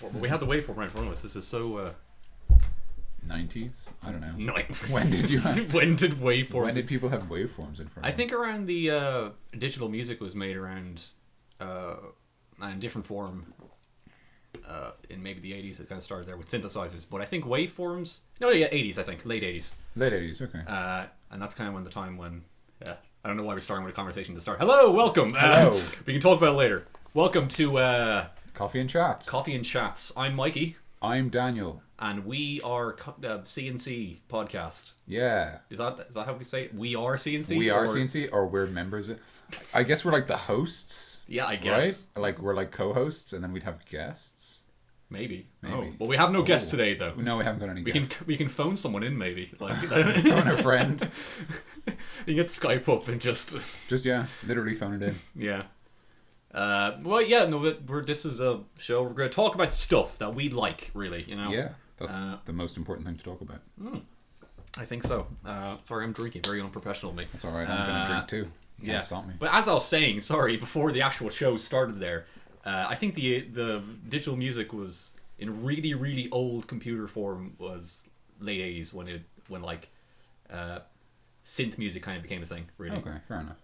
waveform. We had the waveform right in front of us. This is so... 90s? I don't know. When did you have... When did waveforms... When did people have waveforms in front of them? I think around the... digital music was made around... in different form... in maybe the 80s. It kind of started there with synthesizers. But I think waveforms... No, yeah, 80s, I think. Late 80s. Late 80s, okay. And that's kind of when the time when... I don't know why we're starting with a conversation to start. Hello, welcome. Hello. We can talk about it later. Welcome to... Coffee and Chats. Coffee and Chats. I'm Mikey. I'm Daniel. And we are CNC podcast. Yeah. Is that how we say it? We are CNC? We are CNC, or we're members. I guess we're like the hosts. Yeah, I guess. Right? Like we're like co-hosts, and then we'd have guests. Maybe. Oh. Well, we have no guests today, though. No, we haven't got any guests. We can phone someone in, maybe. Like phone a friend. You get Skype up and just yeah, literally phone it in. Yeah. Well, yeah. No, this is a show. We're going to talk about stuff that we like, really. You know. Yeah, that's the most important thing to talk about. I think so. Sorry, I'm drinking. Very unprofessional of me. That's all right. I'm going to drink too. You can't stop me. But as I was saying, sorry, before the actual show started there, I think the digital music was in really, really old computer form was late 80s when like synth music kind of became a thing, really. Okay, fair enough.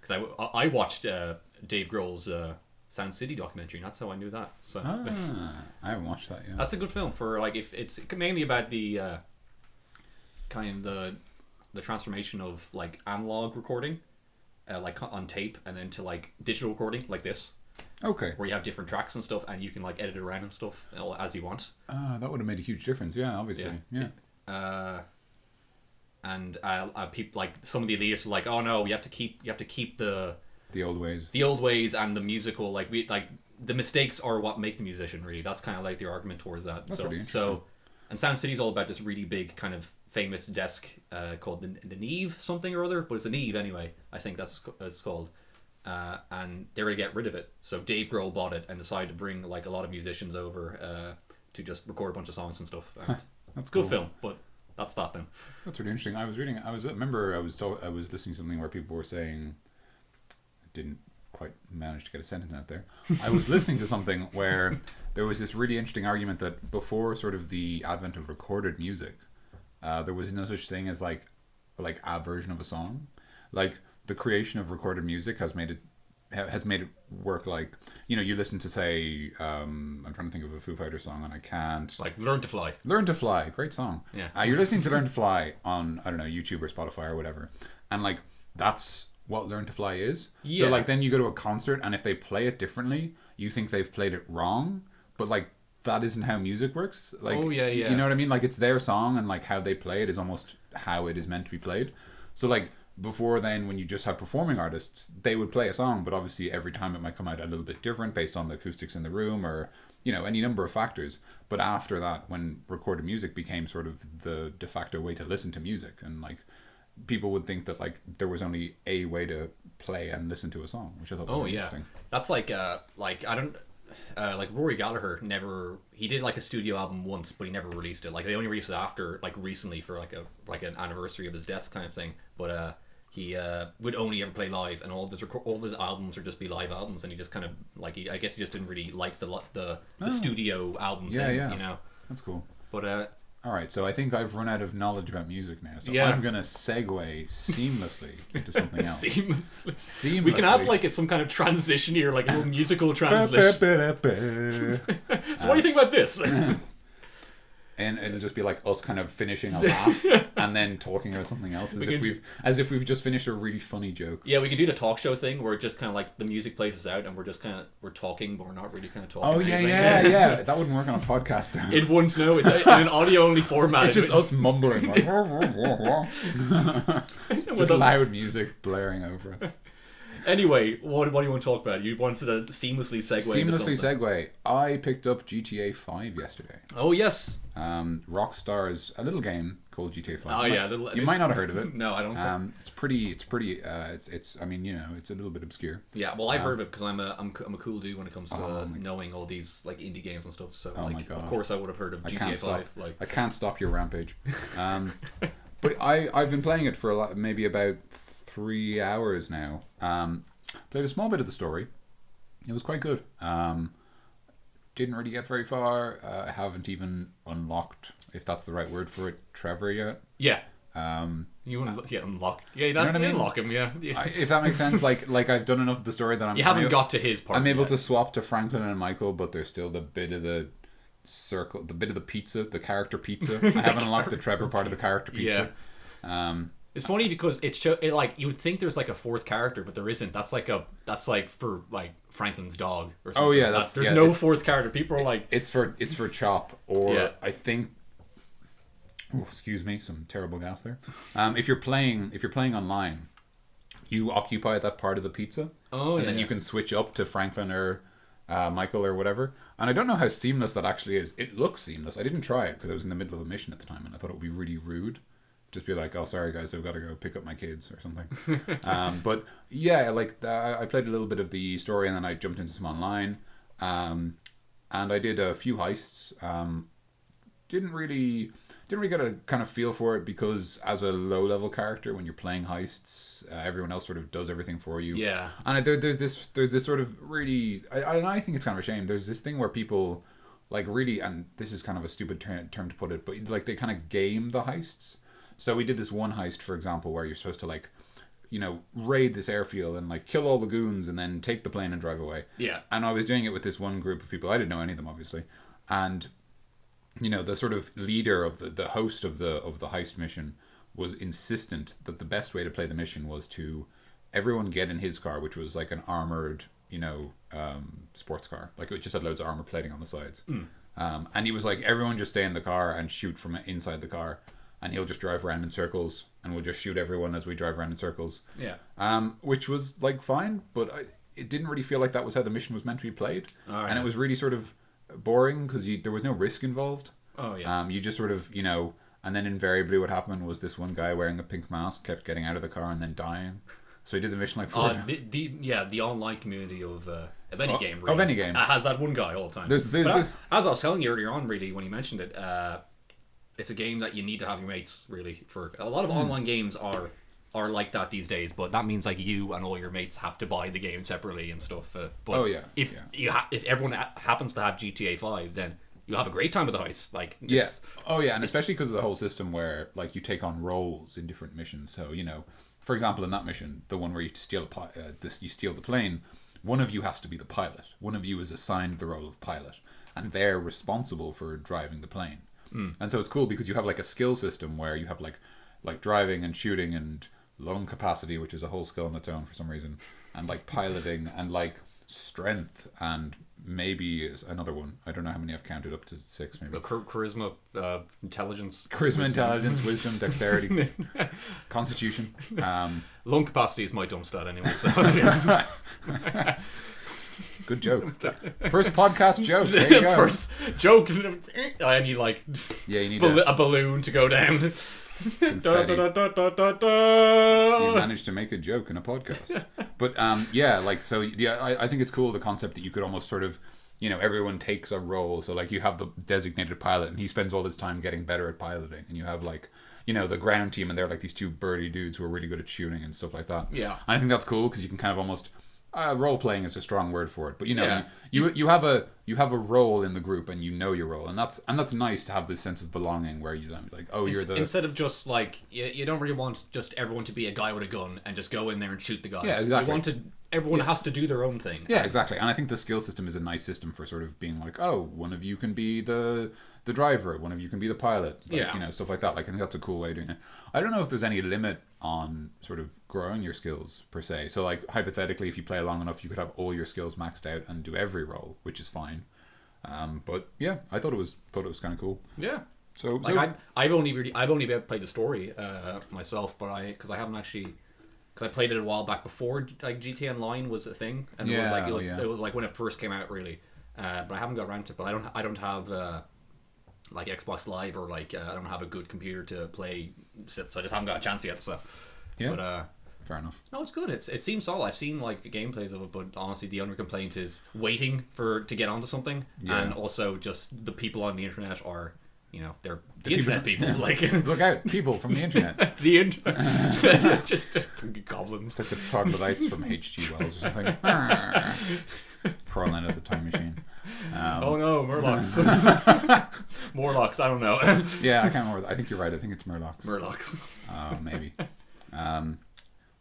Because I watched Dave Grohl's Sound City documentary, and that's how I knew that. So I haven't watched that yet. That's a good film for like if it's mainly about the kind of the transformation of like analog recording, like on tape, and then to like digital recording like this. Okay. Where you have different tracks and stuff, and you can like edit it around and stuff as you want. That would have made a huge difference. Yeah, obviously. Yeah. And people like some of the elitists are like, oh no, you have to keep the old ways and the musical like the mistakes are what make the musician, really. That's kind of like the argument towards that. That's really interesting. And Sound City's all about this really big kind of famous desk called the Neve something or other, but it's the Neve anyway. I think that's what it's called. And they were to get rid of it, so Dave Grohl bought it and decided to bring like a lot of musicians over to just record a bunch of songs and stuff. And that's cool. Good film, but that's that then. That's really interesting. I was listening to something where people were saying, I didn't quite manage to get a sentence out there. I was listening to something where there was this really interesting argument that before sort of the advent of recorded music, there was no such thing as like a version of a song. Like the creation of recorded music has made it work like, you know, you listen to say I'm trying to think of a Foo Fighters song and I can't, like Learn to Fly, great song. Yeah. You're listening to Learn to Fly on, I don't know, YouTube or Spotify or whatever, and like that's what Learn to Fly is. So like then you go to a concert and if they play it differently, you think they've played it wrong, but like that isn't how music works. Like, you know what I mean? Like it's their song and like how they play it is almost how it is meant to be played. So like before then, when you just have performing artists, they would play a song, but obviously every time it might come out a little bit different based on the acoustics in the room or, you know, any number of factors. But after that, when recorded music became sort of the de facto way to listen to music, and like people would think that like there was only a way to play and listen to a song, which I thought was really interesting. That's like I don't like Rory Gallagher he did like a studio album once, but he never released it. Like they only released it after like recently for like an anniversary of his death kind of thing. But he would only ever play live, and all his albums would just be live albums, and he just kind of like I guess he just didn't really like the studio album thing, you know. That's cool. But all right, so I think I've run out of knowledge about music now, so I'm gonna segue seamlessly into something else. Seamlessly. We can have like some kind of transition here, like a little musical transition. So what do you think about this? And it'll just be like us kind of finishing a laugh and then talking about something else as if we've just finished a really funny joke. Yeah, we can do the talk show thing where it just kind of like the music plays us out and we're just kind of we're talking but we're not really kind of talking. Oh yeah. That wouldn't work on a podcast though. It wouldn't. No, it's in an audio only format. It's just us mumbling, like, just loud music blaring over us. Anyway, what do you want to talk about? You wanted to seamlessly segue. I picked up GTA 5 yesterday. Oh yes. Rockstar's a little game called GTA 5. Oh yeah. You might not have heard of it. No, I don't think. It's pretty. I mean, you know, it's a little bit obscure. Yeah, well, I've heard of it because I'm a cool dude when it comes to knowing all these like indie games and stuff. So my God. Of course I would have heard of GTA 5. Like I can't stop your rampage. But I've been playing it for maybe about 3 hours now. Played a small bit of the story. It was quite good. didn't really get very far. I haven't even unlocked, if that's the right word for it, Trevor yet. Yeah. You unlock. Yeah, that's you know unlock him. Yeah. If that makes sense. Like I've done enough of the story that you haven't got to his part. I'm able to swap to Franklin and Michael, but there's still the bit of the circle, the bit of the pizza, the character pizza. I haven't unlocked the Trevor part of the character pizza. Yeah. It's funny because it like you would think there's like a fourth character, but there isn't. That's like for like Franklin's dog or something. Oh yeah, there's no fourth character. People are like it's for Chop or I think. Oh, excuse me, some terrible gas there. If you're playing online, you occupy that part of the pizza. Oh, and then you can switch up to Franklin or Michael or whatever. And I don't know how seamless that actually is. It looks seamless. I didn't try it because I was in the middle of a mission at the time, and I thought it would be really rude. Just be like, oh, sorry guys, I've got to go pick up my kids or something. But yeah, like I played a little bit of the story, and then I jumped into some online, and I did a few heists. Didn't really get a kind of feel for it because as a low level character, when you're playing heists, everyone else sort of does everything for you. Yeah. And there's this sort of really, I think it's kind of a shame. There's this thing where people like really, and this is kind of a stupid term to put it, but like they kind of game the heists. So we did this one heist, for example, where you're supposed to like, you know, raid this airfield and like kill all the goons and then take the plane and drive away. Yeah. And I was doing it with this one group of people. I didn't know any of them, obviously. And you know, the sort of leader of the host of the heist mission was insistent that the best way to play the mission was to everyone get in his car, which was like an armored, you know, sports car. Like it just had loads of armor plating on the sides. And he was like, everyone just stay in the car and shoot from inside the car. And he'll just drive around in circles, and we'll just shoot everyone as we drive around in circles. Yeah. Which was like fine, but it didn't really feel like that was how the mission was meant to be played. And it was really sort of boring because there was no risk involved. Oh yeah. You just sort of, you know, and then invariably what happened was this one guy wearing a pink mask kept getting out of the car and then dying. So he did the mission like 4 times. The online community of any game really, of any game has that one guy all the time. There's as I was telling you earlier on, really, when you mentioned it, it's a game that you need to have your mates, really. For a lot of online games are like that these days, but that means like you and all your mates have to buy the game separately and stuff. But if everyone happens to have GTA 5, then you'll have a great time with the heist. Like and especially because of the whole system where like you take on roles in different missions. So you know, for example, in that mission, the one where you steal you steal the plane, one of you has to be the pilot. One of you is assigned the role of pilot, and they're responsible for driving the plane. And so it's cool because you have like a skill system where you have like driving and shooting and lung capacity, which is a whole skill on its own for some reason, and like piloting and like strength and maybe another one. I don't know how many I've counted, up to 6 maybe. Charisma, intelligence. Wisdom, dexterity, constitution. Lung capacity is my dumb stat anyway. So. Good joke. First podcast joke. There you go. First joke. I need like you need a balloon to go down. You managed to make a joke in a podcast. But I think it's cool, the concept that you could almost sort of, you know, everyone takes a role. So like you have the designated pilot and he spends all his time getting better at piloting, and you have like, you know, the ground team and they're like these two birdie dudes who are really good at shooting and stuff like that. Yeah. And I think that's cool because you can kind of almost role playing is a strong word for it, but you know, you have a role in the group and you know your role, and that's nice to have this sense of belonging where you don't like, oh, you're the, instead of just like you don't really want just everyone to be a guy with a gun and just go in there and shoot the guys. Yeah, exactly. Everyone has to do their own thing. Yeah, exactly. And I think the skill system is a nice system for sort of being like, oh, one of you can be the driver, one of you can be the pilot, like, you know, stuff like that. Like I think that's a cool way of doing it. I don't know if there's any limit on sort of growing your skills per se. So like hypothetically, if you play long enough, you could have all your skills maxed out and do every role, which is fine. But yeah, I thought it was kind of cool. Yeah. So I've only played the story myself, but because I played it a while back before like GTA Online was a thing, and it was like when it first came out really. But I haven't got around to it. But I don't have like Xbox Live, or like I don't have a good computer to play, so I just haven't got a chance yet. So yeah, but fair enough. No, it's good. It seems solid. I've seen like gameplays of it, but honestly, the only complaint is waiting to get onto something, and also just the people on the internet are, you know, they're the internet people. Like look out, people from the internet. The internet, just goblins. It's like the troglodytes from H.G. Wells or something. crawling out of the time machine. Oh no, Murlocs. Morlocks, I don't know. Yeah, I can't remember. I think you're right. I think it's Murlocs. Murlocs. Maybe.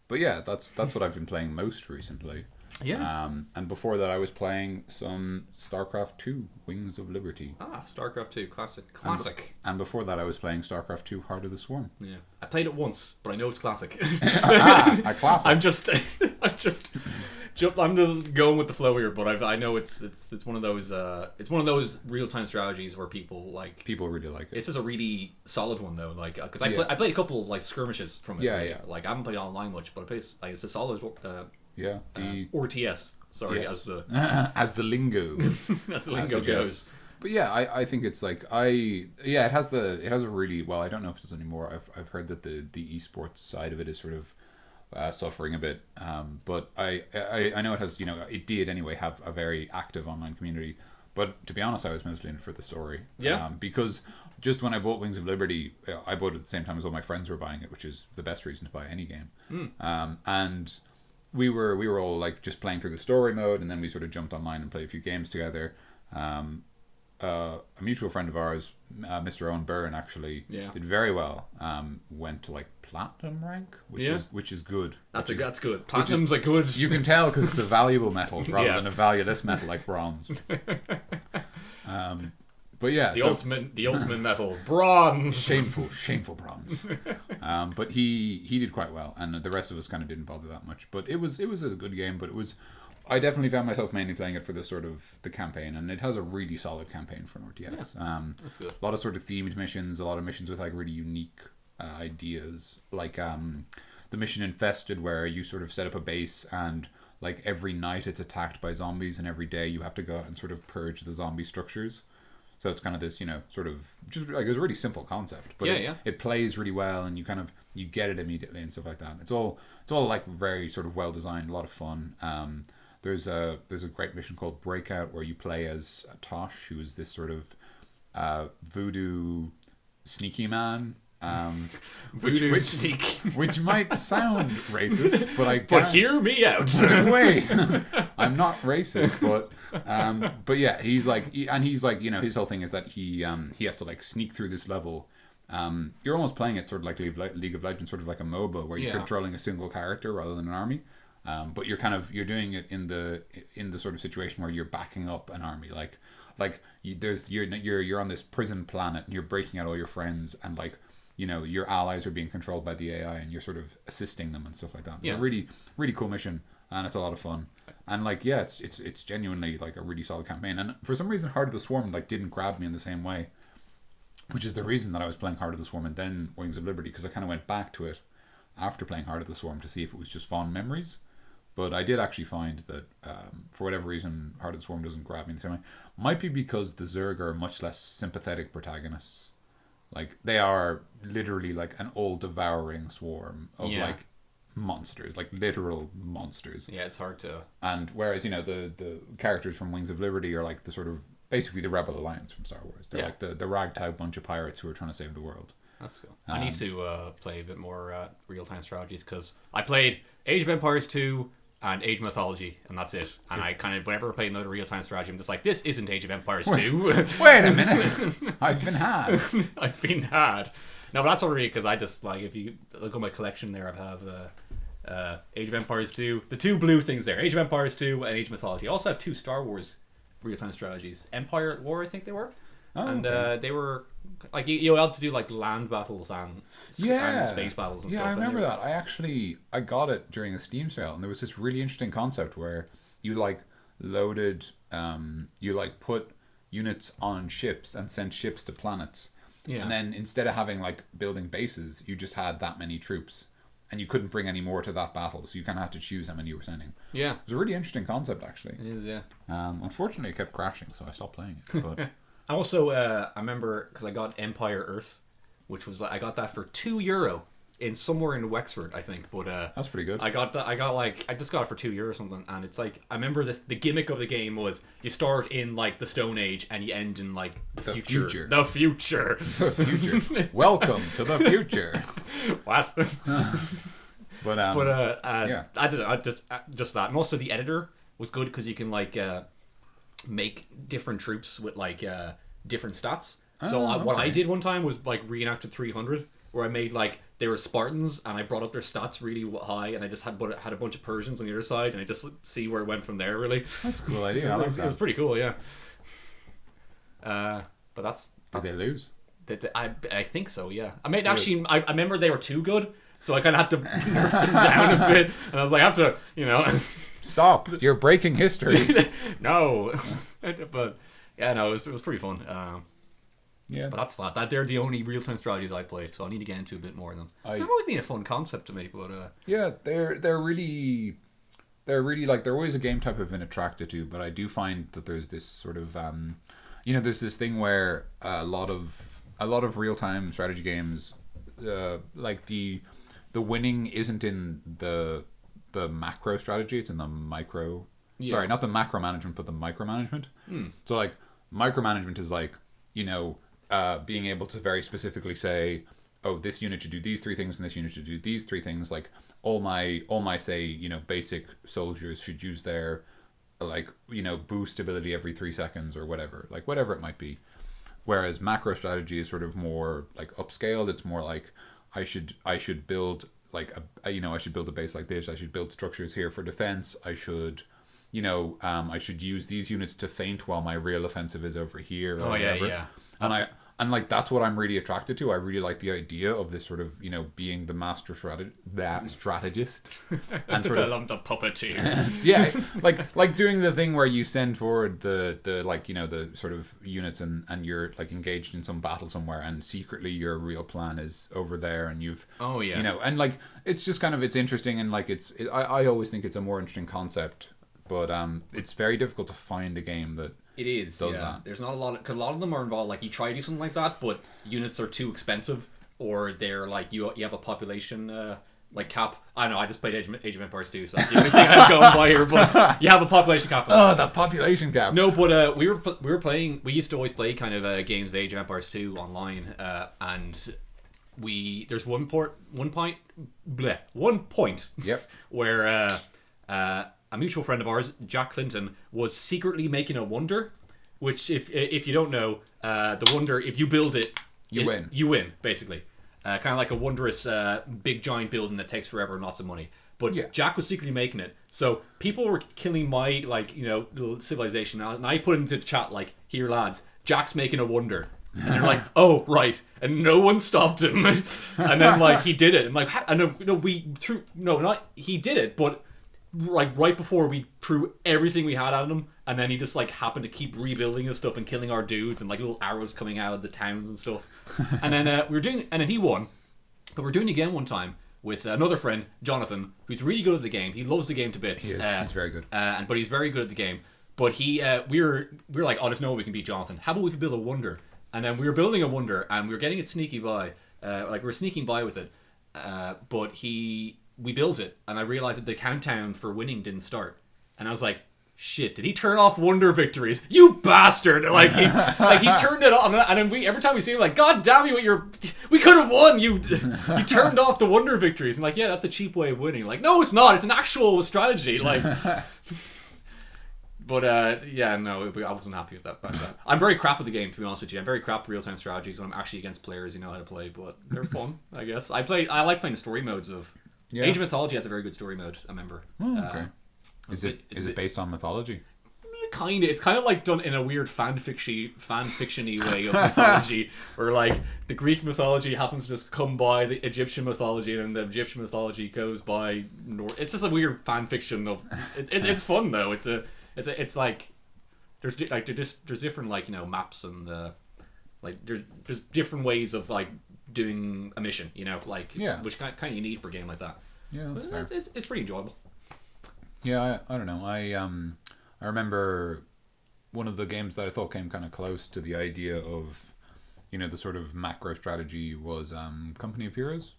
But yeah, that's what I've been playing most recently. Yeah. And before that, I was playing some StarCraft 2, Wings of Liberty. StarCraft 2, classic. And before that, I was playing StarCraft 2, Heart of the Swarm. Yeah. I played it once, but I know it's classic. A classic. I'm just going with the flow here, but I know it's one of those real time strategies where people really like it. It's just a really solid one though, like because I played a couple of like skirmishes from it. Yeah. Like I haven't played online much, but I played like it's a solid. RTS. Sorry, yes. as the lingo. As the lingo goes. But yeah, I think it's like it has a really, well, I don't know if it does anymore. I've heard that the esports side of it is sort of suffering a bit. But I know it has, it did anyway have a very active online community. But to be honest, I was mostly in it for the story. Yeah. Because just when I bought Wings of Liberty, I bought it at the same time as all my friends were buying it, which is the best reason to buy any game. And we were all like just playing through the story mode, and then we sort of jumped online and played a few games together. A mutual friend of ours, Mr. Owen Byrne, actually did very well. Went to like platinum rank, which is good. That's good. Platinum's like good. You can tell because it's a valuable metal rather than a valueless metal like bronze. But yeah, the ultimate metal, bronze. Shameful bronze. But he did quite well, and the rest of us kind of didn't bother that much. But it was a good game. But I definitely found myself mainly playing it for the campaign, and it has a really solid campaign for an RTS. That's good. A lot of sort of themed missions, a lot of missions with like really unique ideas, like the mission Infested, where you sort of set up a base and like every night it's attacked by zombies, and every day you have to go out and sort of purge the zombie structures. So it's kind of this, sort of just like, it was a really simple concept, but it plays really well, and you get it immediately and stuff like that. It's all like very sort of well designed, a lot of fun. There's a great mission called Breakout where you play as Tosh, who is this sort of voodoo sneaky man. Which might sound racist, but hear me out. Wait, I'm not racist, but yeah, he's like, his whole thing is that he has to like sneak through this level. You're almost playing it sort of like League of Legends, sort of like a MOBA where you're controlling a single character rather than an army. But you're doing it in the sort of situation where you're backing up an army, you're on this prison planet and you're breaking out all your friends, and like, your allies are being controlled by the AI, and you're sort of assisting them and stuff like that. It's a really, really cool mission, and it's a lot of fun. And like, it's genuinely like a really solid campaign. And for some reason, Heart of the Swarm like didn't grab me in the same way, which is the reason that I was playing Heart of the Swarm and then Wings of Liberty, because I kind of went back to it after playing Heart of the Swarm to see if it was just fond memories. But I did actually find that, for whatever reason, Heart of the Swarm doesn't grab me in the same way. Might be because the Zerg are much less sympathetic protagonists. Like, they are literally like an all-devouring swarm of like monsters, like literal monsters. Yeah, it's hard to. And whereas, the characters from Wings of Liberty are like the sort of basically the Rebel Alliance from Star Wars. They're like the ragtag bunch of pirates who are trying to save the world. That's cool. I need to play a bit more real-time strategies, because I played Age of Empires 2 and Age of Mythology, and that's it. And I kind of, whenever I play another real-time strategy, I'm just like, this isn't Age of Empires 2. Wait a minute. I've been had. I've been had. No, but that's already, because I just, like, if you look at my collection there, I have Age of Empires 2, the two blue things there, Age of Empires 2 and Age of Mythology. I also have two Star Wars real-time strategies. Empire at War, I think they were. Oh, and okay. They were like, you had to do like land battles and space battles and stuff. Yeah, I remember that. I got it during a Steam sale, and there was this really interesting concept where you like loaded, you like put units on ships and sent ships to planets. Yeah. And then instead of having like building bases, you just had that many troops, and you couldn't bring any more to that battle, so you kind of had to choose how many you were sending. Yeah, it was a really interesting concept, actually. It is, yeah. Unfortunately, it kept crashing, so I stopped playing it. But I also, I remember, because I got Empire Earth, which was, I got that for €2 in somewhere in Wexford, I think. But that's pretty good. I just got it for €2 or something, and it's like, I remember the gimmick of the game was you start in like the Stone Age and you end in like the future. The future. The future. Welcome to the future. What? But I just that, and also the editor was good because you can like make different troops with like different stats. So what I did one time was like reenacted 300, where I made like they were Spartans and I brought up their stats really high, and I just had a bunch of Persians on the other side, and I just see where it went from there. Really, that's a cool idea. It was pretty cool, yeah. But that's did they lose? I think so, yeah. I mean, actually, I remember they were too good, so I kind of had to nerf them down a bit, and I was like, I have to, stop! You're breaking history. No, but yeah, no, it was pretty fun. Yeah, but that's not that. They're the only real-time strategies I played, so I need to get into a bit more of them. They've always been a fun concept to me, but yeah, they're really like they're always a game type I've been attracted to. But I do find that there's this sort of there's this thing where a lot of real-time strategy games, like the winning isn't in the macro strategy, it's in the micro. Yeah. Sorry, not the macro management, but the micromanagement. So like micromanagement is like being able to very specifically say, oh, this unit should do these 3 things and this unit should do these 3 things. Like all my say, basic soldiers should use their boost ability every 3 seconds or whatever it might be. Whereas macro strategy is sort of more like upscaled. It's more like I should build like I should build a base like this. I should build structures here for defense. I should I should use these units to feint while my real offensive is over here. Or whatever. Yeah. And like that's what I'm really attracted to. I really like the idea of this sort of being the master strategist and sort of I'm the puppeteer. Yeah, like doing the thing where you send forward the the sort of units and you're like engaged in some battle somewhere, and secretly your real plan is over there, and you've and like it's just kind of it's interesting, and like I always think it's a more interesting concept, but it's very difficult to find a game that. It is, yeah. That. There's not a lot because a lot of them are involved. Like you try to do something like that, but units are too expensive, or they're like you have a population like cap. I don't know. I just played Age of Empires 2, so that's the only thing I'm going by here. But you have a population cap. Oh, that population cap. No, but we were playing. We used to always play kind of games of Age of Empires 2 online, and there's one point. Yep. Where a mutual friend of ours, Jack Clinton, was secretly making a wonder, which if you don't know, the wonder, if you build it, win. You win, basically. Kind of like a wondrous big giant building that takes forever and lots of money. But Jack was secretly making it. So people were killing my little civilization, and I put into the chat like, here lads, Jack's making a wonder. And they're like, oh right, and no one stopped him. And then like he did it, and like he did it, but like right before we threw everything we had at him, and then he just like happened to keep rebuilding and stuff and killing our dudes, and like little arrows coming out of the towns and stuff. And then and then he won. But we're doing it again one time with another friend, Jonathan, who's really good at the game. He loves the game to bits. He is. He's very good. But he's very good at the game. But we were like, oh, there's no way we can beat Jonathan. How about we build a wonder? And then we were building a wonder, and we were getting it sneaky by. We were sneaking by with it. But we built it, and I realized that the countdown for winning didn't start. And I was like, shit, did he turn off wonder victories? You bastard! Like he turned it off, and then every time we see him, like, God damn you, we could have won. You turned off the wonder victories. And like, yeah, that's a cheap way of winning. Like, no, it's not. It's an actual strategy. Like, but I wasn't happy with that. I'm very crap at the game, to be honest with you. I'm very crap at real-time strategies when I'm actually against players who know how to play. But they're fun, I guess. I like playing the story modes of. Yeah. Age of Mythology has a very good story mode, I remember. Oh, okay. Is it based on mythology? Kind of. It's kind of like done in a weird fan fiction-y way of mythology, where like the Greek mythology happens to just come by the Egyptian mythology, and then the Egyptian mythology goes by It's just a weird fan fiction of. It's fun though. It's like there's different like maps and like there's different ways of like doing a mission, which kind of you need for a game like that. Yeah, that's fair. It's pretty enjoyable. Yeah, I don't know. I remember one of the games that I thought came kind of close to the idea of, the sort of macro strategy was Company of Heroes,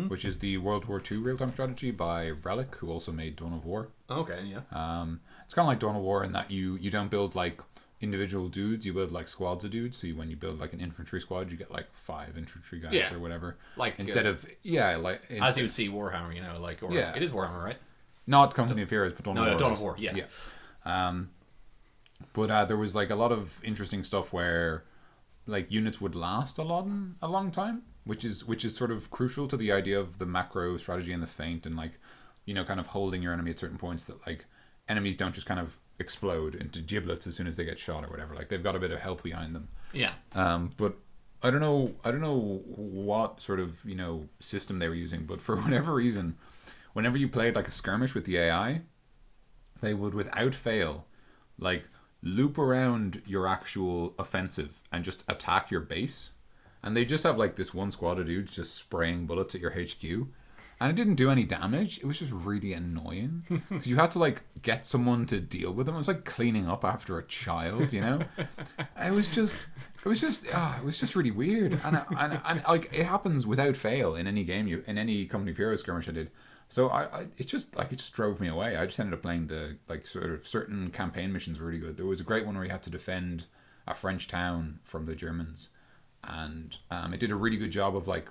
which is the World War II real-time strategy by Relic, who also made Dawn of War. Okay, yeah. It's kind of like Dawn of War in that you don't build like individual dudes, you build like squads of dudes. So when you build like an infantry squad, you get like 5 infantry guys or whatever. Like instead of as you would see Warhammer, it is Warhammer, right? Not Company of Heroes, but Dawn of War. No, Dawn of War. Yeah. But there was like a lot of interesting stuff where like units would last a long time, which is sort of crucial to the idea of the macro strategy and the feint, and like, you know, kind of holding your enemy at certain points, that like enemies don't just kind of explode into giblets as soon as they get shot or whatever. Like they've got a bit of health behind them. Yeah. But I don't know what sort of, you know, system they were using, but for whatever reason, whenever you played like a skirmish with the AI, they would without fail like loop around your actual offensive and just attack your base. And they just have like this one squad of dudes just spraying bullets at your HQ. And it didn't do any damage. It was just really annoying. Because you had to like get someone to deal with them. It was like cleaning up after a child, you know? It was just really weird. And like it happens without fail in any game, in any Company of Heroes skirmish I did. So it just drove me away. I just ended up playing the like sort of certain campaign missions were really good. There was a great one where you had to defend a French town from the Germans, and it did a really good job of like,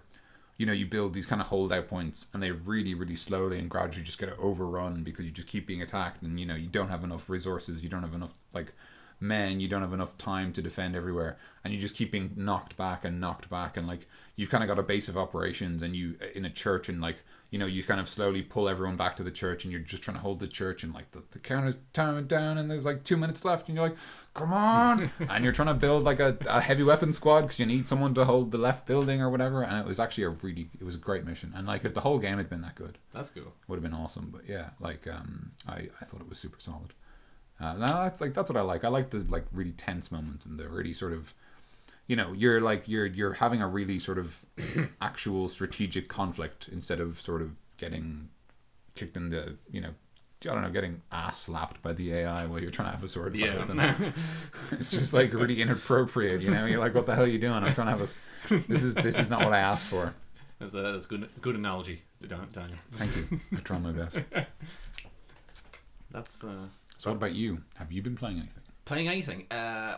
you know, you build these kind of holdout points, and they really, really slowly and gradually just get overrun because you just keep being attacked, and you know you don't have enough resources, you don't have enough like men, you don't have enough time to defend everywhere, and you just keep being knocked back, and like you've kind of got a base of operations, and you in a church, and like, you know, you kind of slowly pull everyone back to the church, and you're just trying to hold the church, and like the counter's timing down, and there's like 2 minutes left, and you're like, come on, and you're trying to build like a heavy weapon squad because you need someone to hold the left building or whatever. And it was actually it was a great mission, and like if the whole game had been that good, that's cool, would have been awesome. But yeah, like I thought it was super solid. Now that's what I like. I like the like really tense moments and the really sort of, you know, you're having a really sort of actual strategic conflict instead of sort of getting kicked in the, you know, I don't know, getting ass slapped by the AI while you're trying to have a sword fight with them. It's just like really inappropriate, you know. You're like, what the hell are you doing? I'm trying to have this is not what I asked for. That's good analogy, Daniel. Thank you. I try my best. That's So what about you? Have you been playing anything? Playing anything? I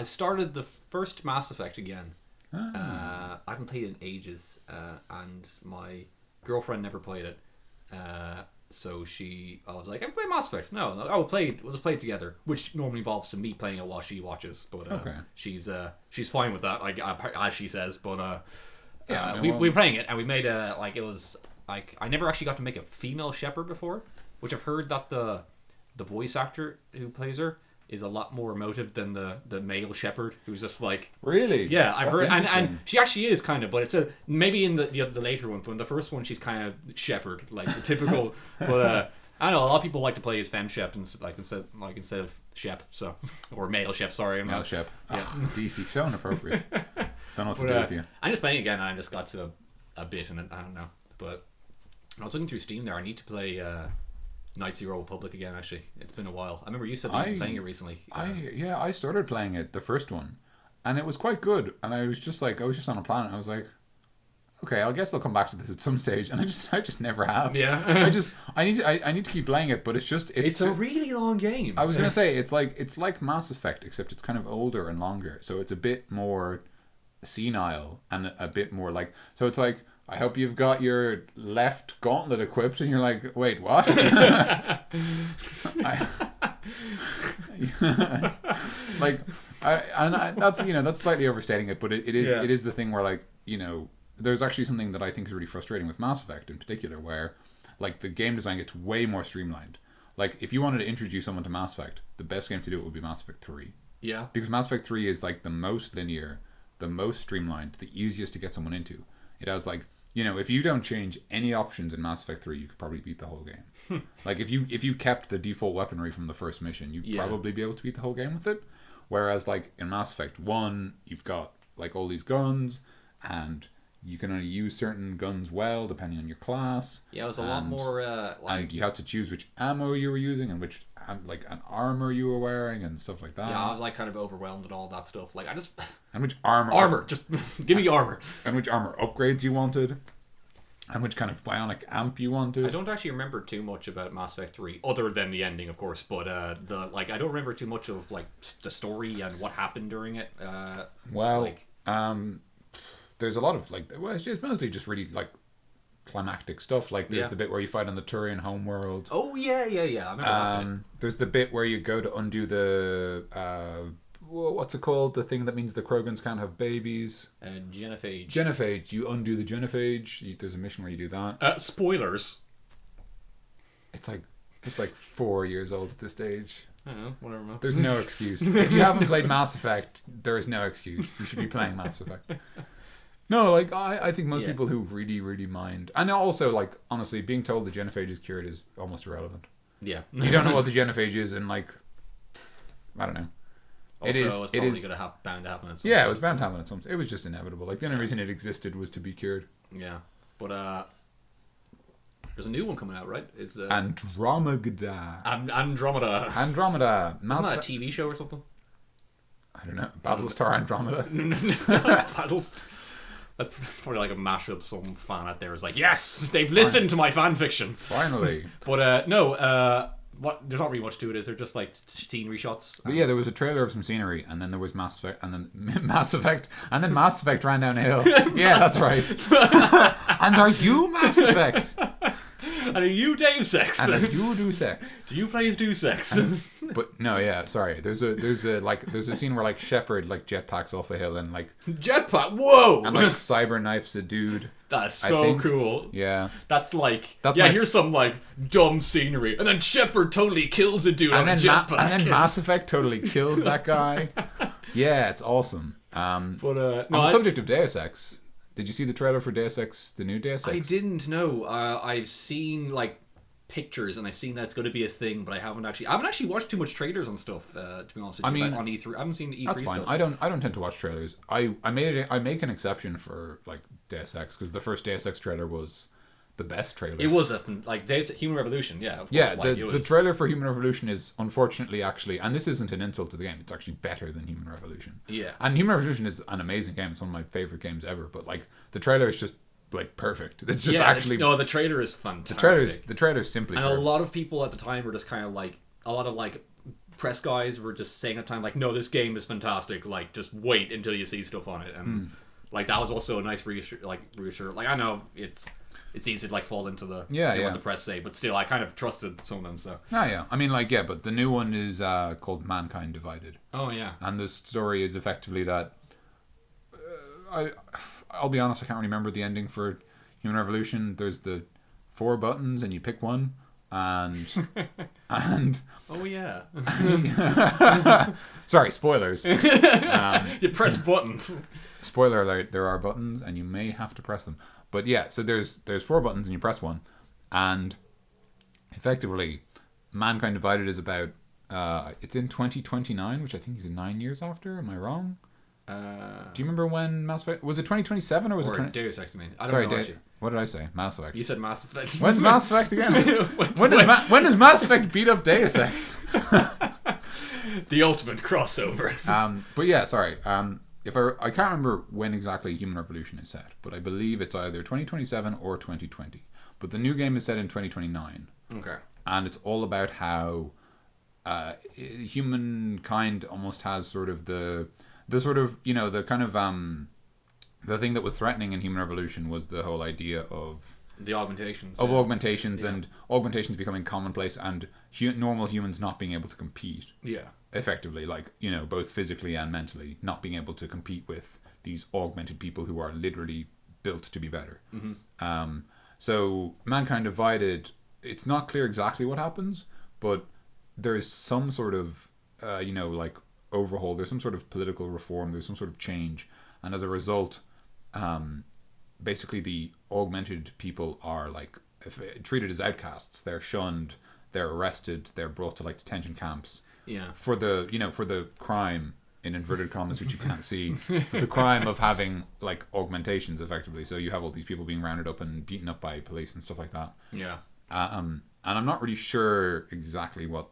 started the first Mass Effect again. I haven't played it in ages, and my girlfriend never played it. So I was like, I play Mass Effect. No, we'll play it together, which normally involves me playing it while she watches. But okay. She's fine with that, like as she says. But we were playing it, and we made it was like, I never actually got to make a female Shepard before, which I've heard that the voice actor who plays her is a lot more emotive than the male Shepard, who's just like, really, yeah, I've heard, and she actually is kind of, but it's maybe in the later one, but in the first one she's kind of Shepard, like the typical. But I know a lot of people like to play as femme Shep instead of Shep, so, or male Shep. Sorry, male Shep. Yeah, DC, so inappropriate. Don't know what to do with you. I'm just playing again, and I just got to a bit, and I don't know, but I was looking through Steam there. I need to play Knights of the Old Republic again. Actually, it's been a while. I remember you said that you were playing it recently. I started playing it, the first one, and it was quite good. And I was just on a planet. I was like, okay, I guess I'll come back to this at some stage. And I just never have. Yeah. I need to keep playing it, but it's a really long game. I was gonna say it's like Mass Effect, except it's kind of older and longer, so it's a bit more senile and a bit more like. So it's like, I hope you've got your left gauntlet equipped, and you're like, wait, what? That's slightly overstating it, but it is the thing where, like, you know, there's actually something that I think is really frustrating with Mass Effect in particular, where like the game design gets way more streamlined. Like, if you wanted to introduce someone to Mass Effect, the best game to do it would be Mass Effect 3. Yeah. Because Mass Effect 3 is like the most linear, the most streamlined, the easiest to get someone into. It has like, you know, if you don't change any options in Mass Effect 3, you could probably beat the whole game. Like, if you kept the default weaponry from the first mission, you'd probably be able to beat the whole game with it. Whereas, like, in Mass Effect 1, you've got, like, all these guns, and you can only use certain guns well, depending on your class. Yeah, it was a lot more, and you had to choose which ammo you were using, and which, like, an armor you were wearing, and stuff like that. Yeah, I was, like, kind of overwhelmed with all that stuff. Like, I just... And which armor... Armor! Just give me armor. And which armor upgrades you wanted. And which kind of bionic amp you wanted. I don't actually remember too much about Mass Effect 3, other than the ending, of course. But I don't remember too much of like the story and what happened during it. There's a lot of like, well, it's mostly just really like climactic stuff. Like there's the bit where you fight on the Turian homeworld. Oh yeah. I remember that bit. There's the bit where you go to undo the what's it called? The thing that means the Krogans can't have babies. Genophage. Genophage. You undo the genophage. There's a mission where you do that. Spoilers. It's like 4 years old at this stage. I don't know, whatever, man. There's no excuse. If you haven't played Mass Effect, there is no excuse. You should be playing Mass Effect. No, like, I think most people who really, really mind... And also, like, honestly, being told the genophage is cured is almost irrelevant. Yeah. You don't know what the genophage is, and, like... I don't know. Also, it's probably bound to happen at some point. It was bound to happen at some point. It was just inevitable. Like, the only reason it existed was to be cured. Yeah. But, there's a new one coming out, right? It's Andromeda. Andromeda. Andromeda. Isn't that a TV show or something? I don't know. Battlestar Andromeda. Battles. That's probably like a mashup. Some fan out there is like, yes, they've listened to my fan fiction. Finally. But no, what? There's not really much to it. Is there just like scenery shots? But yeah, there was a trailer of some scenery, and then there was Mass Effect, and then Mass Effect, and then Mass Effect ran down a hill. Yeah, that's right. And are you Mass Effect? And are you Deus Ex? And are you Deus Ex? Do you play as Deus Ex? But no, yeah, sorry. There's a scene where like Shepard like jetpacks off a hill and like jetpack. Whoa! And like cyber knifes a dude. That's so cool. Yeah. Here's some like dumb scenery, and then Shepard totally kills a dude on a jetpack. And then Mass Effect totally kills that guy. Yeah, it's awesome. On the subject of Deus Ex, did you see the trailer for Deus Ex, the new Deus Ex? I didn't know. I've seen like pictures, and I've seen that's going to be a thing, but I haven't actually watched too much trailers on stuff. To be honest with you, on E3, I haven't seen the E3 that's fine. stuff. I don't tend to watch trailers. I make an exception for like Deus Ex because the first Deus Ex trailer was the best trailer. It was Human Revolution, yeah. Yeah, the trailer for Human Revolution is unfortunately actually, and this isn't an insult to the game, it's actually better than Human Revolution. Yeah. And Human Revolution is an amazing game. It's one of my favorite games ever. But like the trailer is just like perfect. It's just the trailer is fantastic. The trailer's simply and perfect. a lot of people at the time were just kind of like a lot of like press guys were just saying at the time like, no, this game is fantastic. Like just wait until you see stuff on it. And like that was also a nice reassure. Like I know it's easy to like fall into the what the press say, but still I kind of trusted some of them. So I mean like but the new one is called Mankind Divided. Oh yeah. And the story is effectively that I'll be honest, I can't remember the ending for Human Revolution. There's the 4 buttons and you pick one and oh yeah. Sorry, spoilers. You press buttons. Spoiler alert, there are buttons and you may have to press them. But yeah, so there's 4 buttons and you press one, and effectively, Mankind Divided is about it's in 2029, which I think is 9 years after. Am I wrong? Do you remember when Mass Effect was it 2027 or was it Deus Ex? I don't know. What did I say? Mass Effect. You said Mass Effect. When's Mass Effect again? when does Mass Effect beat up Deus Ex? The ultimate crossover. But yeah, sorry. I can't remember when exactly Human Revolution is set, but I believe it's either 2027 or 2020. But the new game is set in 2029. Okay. And it's all about how humankind almost has sort of the sort of, the kind of the thing that was threatening in Human Revolution was the whole idea of the augmentations. Augmentations and augmentations becoming commonplace and normal humans not being able to compete. Yeah. Effectively, like, both physically and mentally, not being able to compete with these augmented people who are literally built to be better. Mm-hmm. So Mankind Divided, it's not clear exactly what happens, but there is some sort of, like overhaul. There's some sort of political reform. There's some sort of change, and as a result, basically the augmented people are like treated as outcasts. They're shunned. They're arrested. They're brought to like detention camps. Yeah. For the crime, in inverted commas, which you can't see, for the crime of having like augmentations, effectively. So you have all these people being rounded up and beaten up by police and stuff like that. Yeah. And I'm not really sure exactly what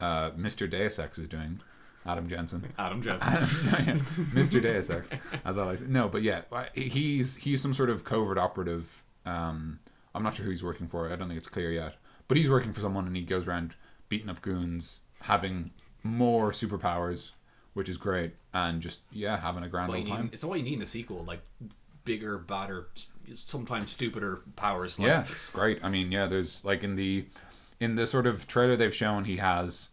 Mr. Deus Ex is doing. Adam Jensen. Mr. Deus Ex, as I like. No, but yeah, he's some sort of covert operative. I'm not sure who he's working for. I don't think it's clear yet. But he's working for someone, and he goes around beating up goons, having more superpowers, which is great, and just having a grand old time. It's what you need in a sequel, like bigger, badder sometimes stupider powers. Like. Yeah, it's great. I mean, yeah, there's like in the sort of trailer they've shown, he has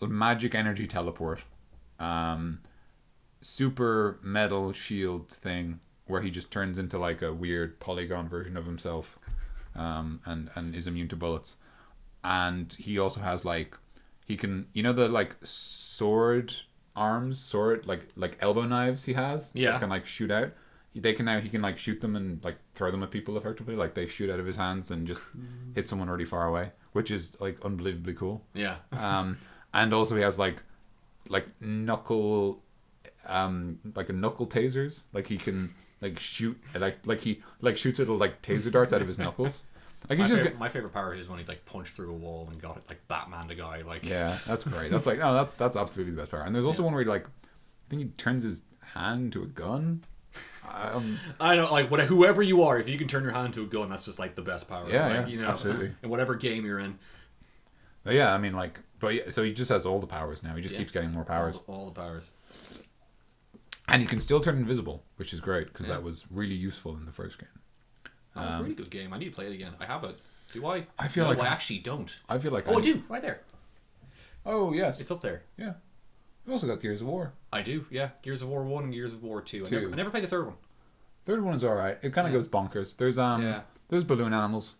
a magic energy teleport, super metal shield thing where he just turns into like a weird polygon version of himself, and is immune to bullets. And he also has like, he can, the like sword like elbow knives he has. Yeah. That can like shoot out. He can like shoot them and like throw them at people effectively. Like they shoot out of his hands and just hit someone really far away, which is like unbelievably cool. Yeah. And also he has like knuckle, like a knuckle tasers. Like he can like shoot like he like shoots little like taser darts out of his knuckles. Like he's my favorite power is when he like punched through a wall and got it like Batman the guy. Like yeah, that's great. That's like that's absolutely the best power. And there's also one where he like, I think he turns his hand into a gun. I know, like whoever you are, if you can turn your hand into a gun, that's just like the best power. Yeah, like, absolutely. In whatever game you're in. But yeah, I mean, like, so he just has all the powers now. He just keeps getting more powers. All the powers. And he can still turn invisible, which is great because that was really useful in the first game. That was a really good game. I need to play it again. I have it. Do I? I feel like I actually don't. I feel like I do. Right there. Oh yes, it's up there. Yeah. We've also got Gears of War. I do. Yeah, Gears of War 1 and Gears of War 2. I never played the third one. Third one's alright. It kind of goes bonkers. There's balloon animals,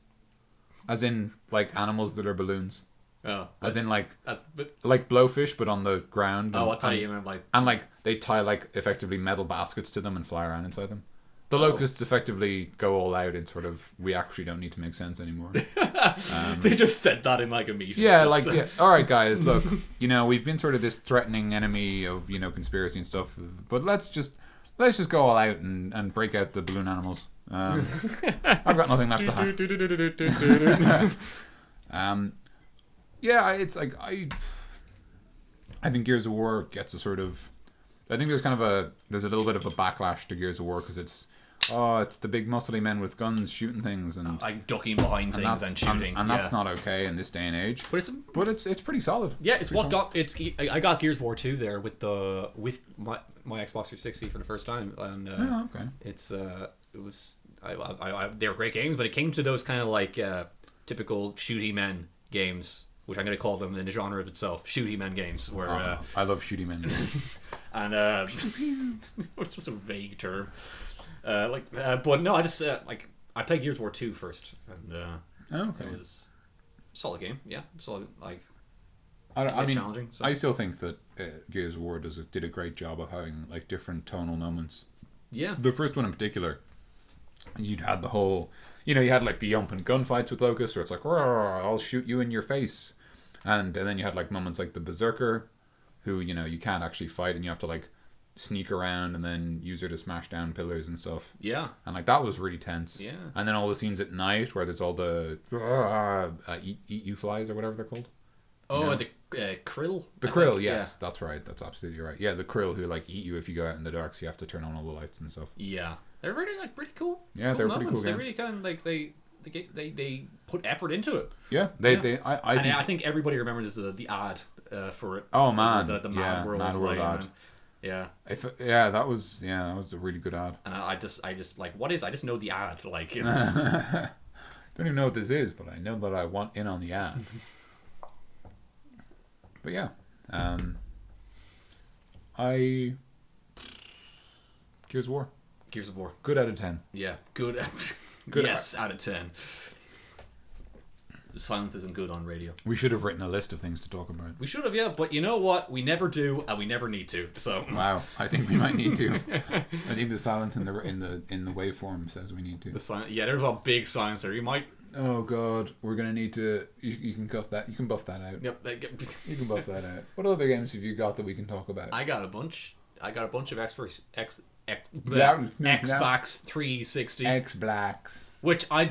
as in like animals that are balloons. Oh, as in like blowfish, but on the ground. I'll tell you, man. Like, and like they tie like effectively metal baskets to them and fly around inside them. The locusts effectively go all out in sort of, we actually don't need to make sense anymore. They just said that in like a meeting. Yeah, like, yeah. All right, guys, look, we've been sort of this threatening enemy of, conspiracy and stuff, but let's just go all out and break out the balloon animals. I've got nothing left to hide. Yeah, it's like, I think Gears of War gets a sort of, I think there's a little bit of a backlash to Gears of War because it's the big muscly men with guns shooting things and like ducking behind things and shooting, and that's not okay in this day and age. But it's pretty solid. Yeah, it's what got it's. I got Gears of War 2 there with my Xbox 360 for the first time, and okay. They were great games, but it came to those kind of like typical shooty men games, which I'm going to call them in the genre of itself, shooty men games. Where I love shooty men games. And it's just a vague term. But no, I just I played Gears of War 2 first, and okay, it was a solid game. Yeah, solid. Like, I mean, challenging. So. I still think that Gears of War did a great job of having like different tonal moments. Yeah, the first one in particular, you'd had the whole, you had like the yumping gunfights with Locust, where it's like, I'll shoot you in your face, and then you had like moments like the Berserker, who you can't actually fight and you have to like sneak around and then use her to smash down pillars and stuff. Yeah. And like that was really tense. Yeah. And then all the scenes at night where there's all the eat you flies or whatever they're called. Oh, the krill. The krill, yes, yeah. That's right. That's absolutely right. Yeah, the krill who like eat you if you go out in the dark, so you have to turn on all the lights and stuff. Yeah, they're really like pretty cool. Yeah, they're pretty cool games. They really kind of like they put effort into it. Yeah, I think everybody remembers the ad for it. Oh man, the Mad World ad. Yeah. That was a really good ad. And I just like, what is? I just know the ad. Like, don't even know what this is, but I know that I want in on the ad. But yeah, Gears of War. Gears of War. Good out of 10. Yeah, good. Yes, out of 10. Silence isn't good on radio. We should have written a list of things to talk about. We should have, yeah, but you know what? We never do, and we never need to. So wow, I think we might need to. I think the silence in the waveform says we need to. There's a big silencer. You might. Oh god, we're gonna need to. You can cuff that. You can buff that out. Yep. You can buff that out. What other games have you got that we can talk about? I got a bunch of Xbox 360. X-Blacks. Which I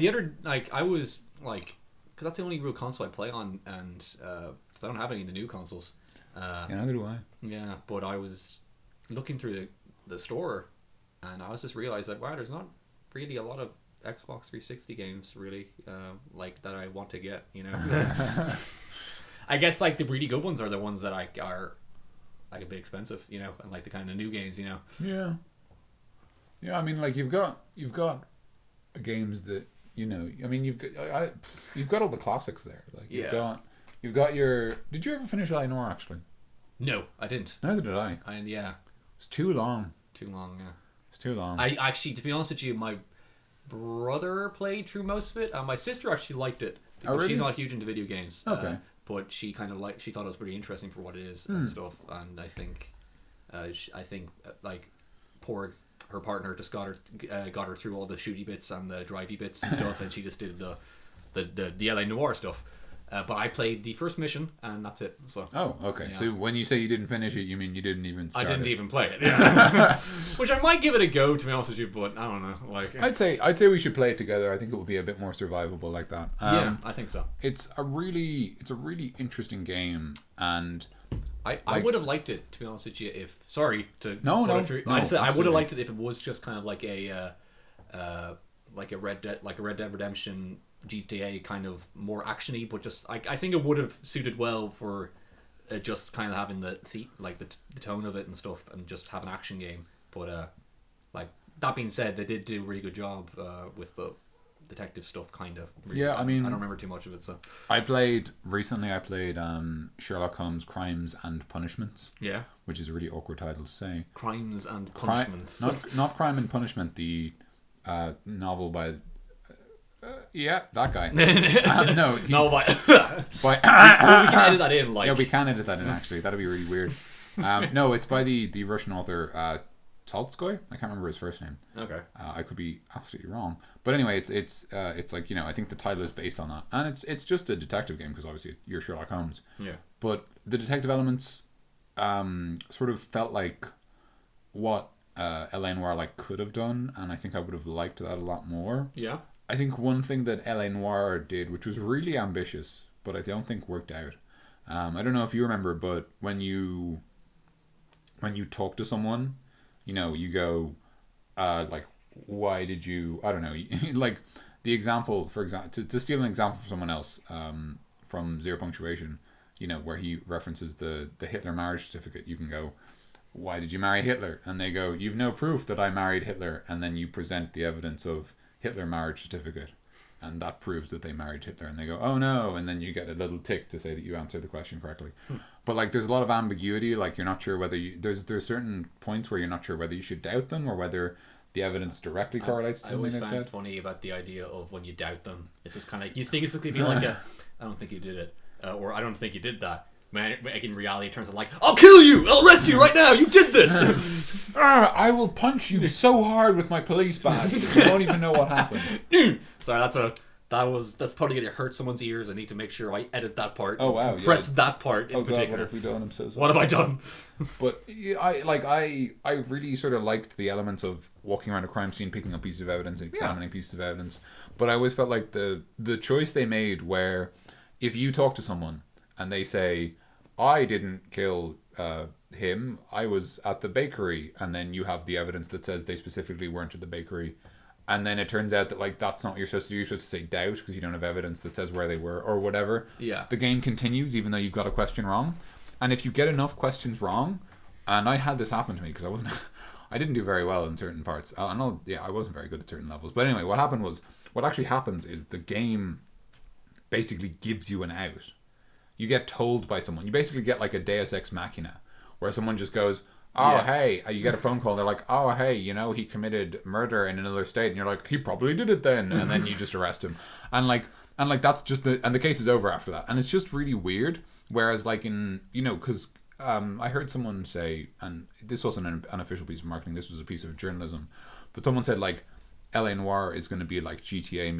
was like, because that's the only real console I play on, and because I don't have any of the new consoles. Neither do I. Yeah, but I was looking through the store, and I was just realized that wow, there's not really a lot of Xbox 360 games really like that I want to get. I guess like the really good ones are the ones that are like a bit expensive, and like the kind of new games, Yeah. Yeah, I mean, like you've got games that I mean, you've got all the classics there. Like you've got your. Did you ever finish LA Noire actually? No, I didn't. Neither did I. And yeah, it's too long. Too long. Yeah, it's too long. I actually, to be honest with you, my brother played through most of it, and my sister actually liked it. Oh, really? She's not huge into video games. Okay. But she kind of she thought it was pretty interesting for what it is and stuff. And I think, like, her partner just got her through all the shooty bits and the drivey bits and stuff, and she just did the LA Noire stuff. But I played the first mission, and that's it. So. Oh, okay. Yeah. So when you say you didn't finish it, you mean you didn't even start even play it. Yeah. Which I might give it a go, to be honest with you, but I don't know. Like, I'd say we should play it together. I think it would be a bit more survivable like that. Yeah, I think so. It's a really interesting game, and I would have liked it, to be honest with you. If no, I would have liked it if it was just kind of like a Red Dead Redemption GTA kind of more actiony, but just I think it would have suited well for just kind of having the tone of it and stuff, and just have an action game. But like that being said, they did do a really good job with the detective stuff, kind of. Really. Yeah, I mean, I don't remember too much of it. So recently I played Sherlock Holmes: Crimes and Punishments. Yeah, which is a really awkward title to say. Crimes and Punishments. Not Crime and Punishment, the novel by. Yeah, that guy. No, we can edit that in. Like, yeah, we can edit that in. Actually, that'd be really weird. No, it's by the Russian author Tolstoy. I can't remember his first name. Okay. I could be absolutely wrong, but anyway, it's like I think the title is based on that, and it's just a detective game because obviously you're Sherlock Holmes. Yeah. But the detective elements sort of felt like what LA Noire could have done, and I think I would have liked that a lot more. Yeah. I think one thing that LA Noire did, which was really ambitious, but I don't think worked out. I don't know if you remember, but when you talk to someone, you go, why did you? I don't know. Like the example, for example, to steal an example from someone else, from Zero Punctuation, where he references the Hitler marriage certificate, you can go, why did you marry Hitler? And they go, you've no proof that I married Hitler, and then you present the evidence of Hitler marriage certificate, and that proves that they married Hitler, and they go, oh no, and then you get a little tick to say that you answered the question correctly. But there's a lot of ambiguity, you're not sure whether there's certain points where you're not sure whether you should doubt them or whether the evidence directly correlates to something they've said. I always find funny about the idea of when you doubt them, it's just kind of you think it's going to be like I don't think you did it, or I don't think you did that. In reality, it turns out I'll kill you! I'll arrest you right now! You did this! I will punch you so hard with my police badge that you won't even know what happened. Sorry, that's probably going to hurt someone's ears. I need to make sure I edit that part. Oh wow! Press that part in particular. God, what have we done? I'm so sorry. What have I done? But I really sort of liked the elements of walking around a crime scene, picking up pieces of evidence, examining pieces of evidence. But I always felt like the choice they made, where if you talk to someone and they say, I didn't kill him, I was at the bakery, and then you have the evidence that says they specifically weren't at the bakery, and then it turns out that that's not what you're supposed to do. You're supposed to say doubt because you don't have evidence that says where they were or whatever. Yeah. The game continues even though you've got a question wrong, and if you get enough questions wrong, and I had this happen to me because I didn't do very well in certain parts. I wasn't very good at certain levels. But anyway, what actually happens is the game basically gives you an out. You get told by someone. You basically get like a Deus Ex Machina, where someone just goes, hey, you get a phone call, and they're like, oh, hey, he committed murder in another state, and you're like, he probably did it then, and then you just arrest him. And that's just and the case is over after that. And it's just really weird. Whereas because I heard someone say, and this wasn't an official piece of marketing, this was a piece of journalism, but someone said LA Noire is going to be like GTA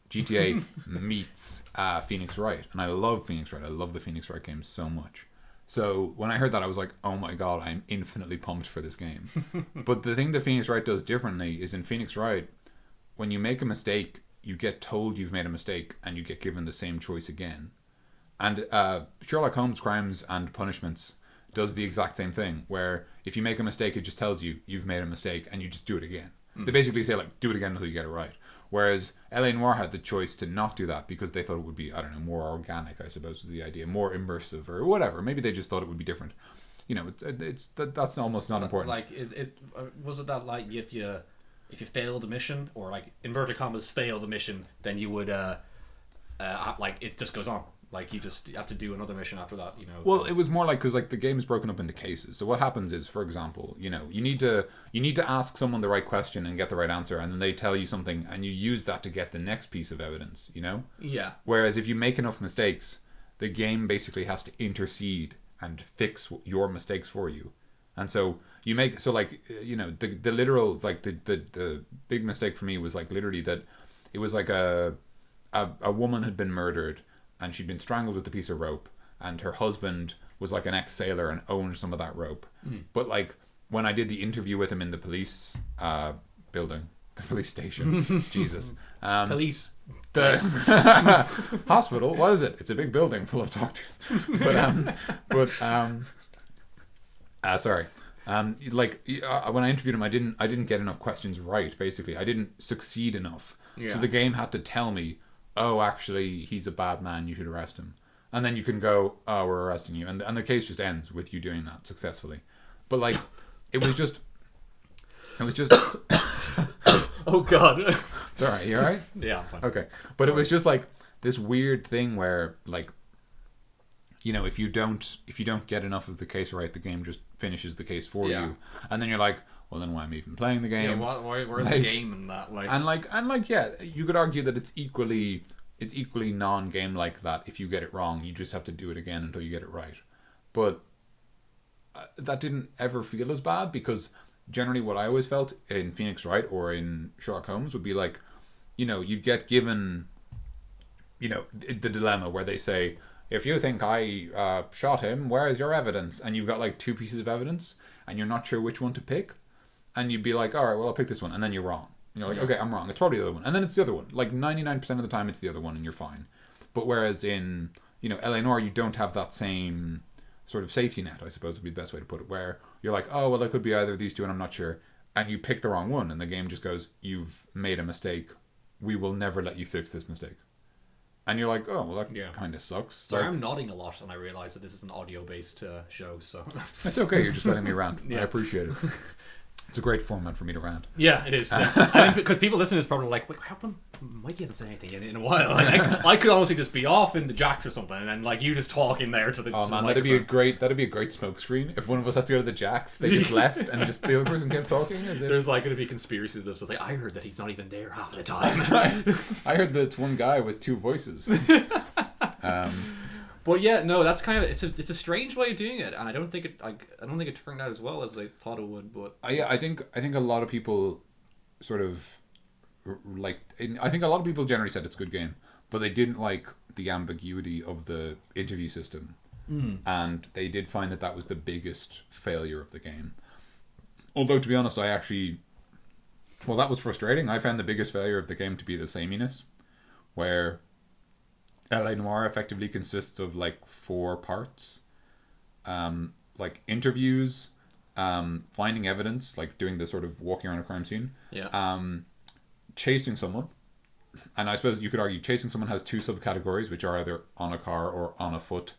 GTA meets Phoenix Wright, and I love Phoenix Wright. I love the Phoenix Wright games so much. So when I heard that, I was like, oh my god, I'm infinitely pumped for this game. But the thing that Phoenix Wright does differently is in Phoenix Wright, when you make a mistake, you get told you've made a mistake, and you get given the same choice again. And Sherlock Holmes: Crimes and Punishments does the exact same thing, where if you make a mistake, it just tells you you've made a mistake, and you just do it again. They basically say do it again until you get it right. Whereas LA Noire had the choice to not do that because they thought it would be, I don't know, more organic, I suppose was the idea, more immersive or whatever. Maybe they just thought it would be different. That's almost not important. Was it that if you if you fail the mission, or like inverted commas fail the mission, then you would like it just goes on. Like you have to do another mission after that, you know. Well, it was more like because like the game is broken up into cases. So what happens is, for example, you know, you need to ask someone the right question and get the right answer, and then they tell you something, and you use that to get the next piece of evidence. You know. Yeah. Whereas if you make enough mistakes, the game basically has to intercede and fix your mistakes for you. And so you make like you know the literal like the big mistake for me was like literally that it was like a woman had been murdered. And she'd been strangled with a piece of rope, and her husband was like an ex-sailor and owned some of that rope. But like when I did the interview with him in the police building, the police station, Jesus, police, the hospital. What is it? It's a big building full of doctors. Sorry. Like when I interviewed him, I didn't get enough questions right. Basically, I didn't succeed enough. Yeah. So the game had to tell me, oh, actually, he's a bad man, you should arrest him. And then you can go, oh, we're arresting you. And the case just ends with you doing that successfully. But, like, it was just... Oh, God. It's all right. You all right? Yeah, I'm fine. Okay. But it was just, like, this weird thing where, like, you know, if you don't get enough of the case right, the game just finishes the case for you. And then you're like... Well, then why am I even playing the game? Yeah, where's the game in that? Like, yeah, you could argue that it's equally non-game like that. If you get it wrong, you just have to do it again until you get it right. But that didn't ever feel as bad because generally what I always felt in Phoenix Wright or in Sherlock Holmes would be like, you know, you'd get given, you know, the dilemma where they say, if you think I shot him, where is your evidence? And you've got like two pieces of evidence and you're not sure which one to pick. And you'd be like, all right, well, I'll pick this one. And then you're wrong. And you're like, okay, I'm wrong. It's probably the other one. And then it's the other one. Like 99% of the time, it's the other one and you're fine. But whereas in, you know, LA Noire, you don't have that same sort of safety net, I suppose would be the best way to put it, where you're like, oh, well, it could be either of these two and I'm not sure. And you pick the wrong one. And the game just goes, you've made a mistake. We will never let you fix this mistake. And you're like, oh, well, that kind of sucks. Sorry, I'm nodding a lot, and I realise that this is an audio-based show, so... It's okay, you're just letting me rant. I appreciate it. It's a great format for me to rant. Yeah, it is. Yeah. Because people listening is probably like, wait, how come Mikey hasn't said anything in a while? Like, I could honestly just be off in the jacks or something, and then like you just talking there to the. Oh man, that'd be a great smoke screen. If one of us had to go to the jacks, they just left, and just the other person kept talking. There's like going to be conspiracies of just like I heard that he's not even there half of the time. I heard that it's one guy with two voices. But yeah, no, that's kind of it's a strange way of doing it, and I don't think it turned out as well as they thought it would. But I think a lot of people sort of like. I think a lot of people generally said it's a good game, but they didn't like the ambiguity of the interview system, and they did find that was the biggest failure of the game. Although to be honest, that was frustrating. I found the biggest failure of the game to be the sameness, where LA Noire effectively consists of like 4 parts, like interviews, finding evidence, like doing the sort of walking around a crime scene, chasing someone, and I suppose you could argue chasing someone has 2 subcategories, which are either on a car or on a foot,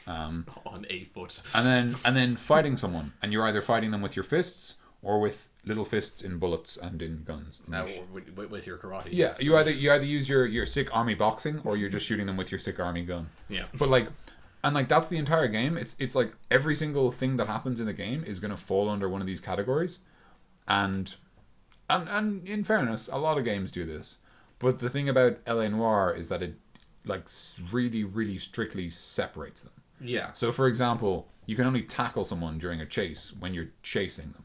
on a foot, and then fighting someone, and you're either fighting them with your fists or with little fists in bullets and in guns. With your karate. Yeah, you either use your sick army boxing or you're just shooting them with your sick army gun. Yeah. But like that's the entire game. It's like every single thing that happens in the game is going to fall under one of these categories. And in fairness, a lot of games do this. But the thing about LA Noire is that it like really, really strictly separates them. Yeah. So for example, you can only tackle someone during a chase when you're chasing them.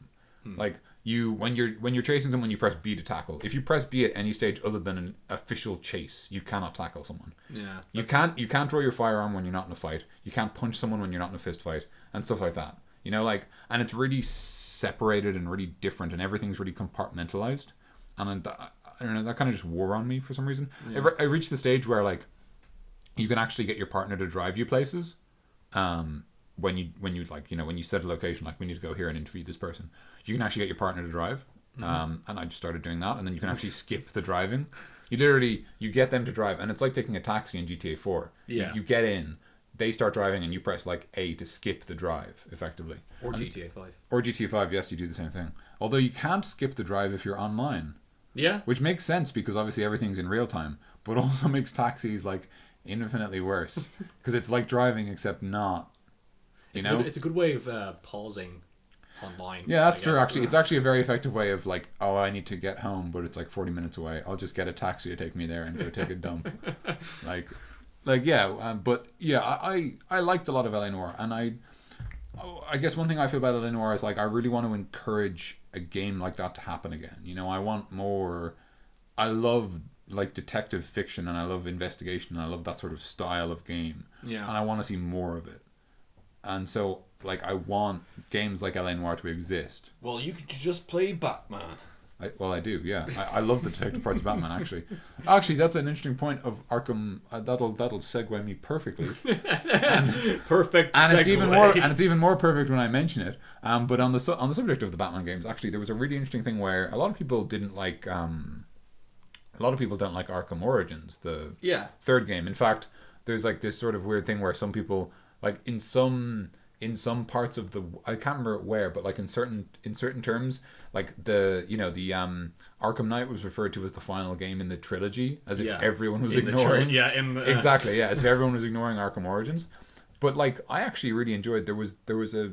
Like when you're chasing someone, you press B to tackle. If you press B at any stage other than an official chase, you cannot tackle someone. Yeah. You can't draw your firearm when you're not in a fight. You can't punch someone when you're not in a fist fight and stuff like that. You know, like, and it's really separated and really different, and everything's really compartmentalized. And I don't know, that kind of just wore on me for some reason. Yeah. I reached the stage where like you can actually get your partner to drive you places. When you like, you know, when you set a location, like we need to go here and interview this person, you can actually get your partner to drive. And I just started doing that, and then you can actually skip the driving. You get them to drive, and it's like taking a taxi in GTA 4. Yeah. You get in, they start driving, and you press like A to skip the drive, effectively. Or GTA 5. Or GTA 5, yes, you do the same thing. Although you can't skip the drive if you're online. Yeah. Which makes sense because obviously everything's in real time, but also makes taxis like infinitely worse because it's like driving except not. It's a good way of pausing online. Yeah, that's true. Actually, it's actually a very effective way of like, oh, I need to get home, but it's like 40 minutes away. I'll just get a taxi to take me there and go take a dump. But yeah, I liked a lot of LA Noire, and I guess one thing I feel about LA Noire is like I really want to encourage a game like that to happen again. I want more. I love like detective fiction, and I love investigation, and I love that sort of style of game. Yeah. And I want to see more of it. And so, like, I want games like LA Noire to exist. Well, you could just play Batman. I do, yeah. I love the detective parts of Batman, actually. Actually, that's an interesting point of Arkham. That'll segue me perfectly. Perfect. And it's even more perfect when I mention it. But on the subject of the Batman games, actually, there was a really interesting thing where a lot of people didn't like. A lot of people don't like Arkham Origins, the third game. In fact, there's like this sort of weird thing where some people. Like in some parts of the I can't remember where, but like in certain terms, like the Arkham Knight was referred to as the final game in the trilogy, as if everyone was ignoring. Exactly, yeah, as if everyone was ignoring Arkham Origins. But like I actually really enjoyed there was a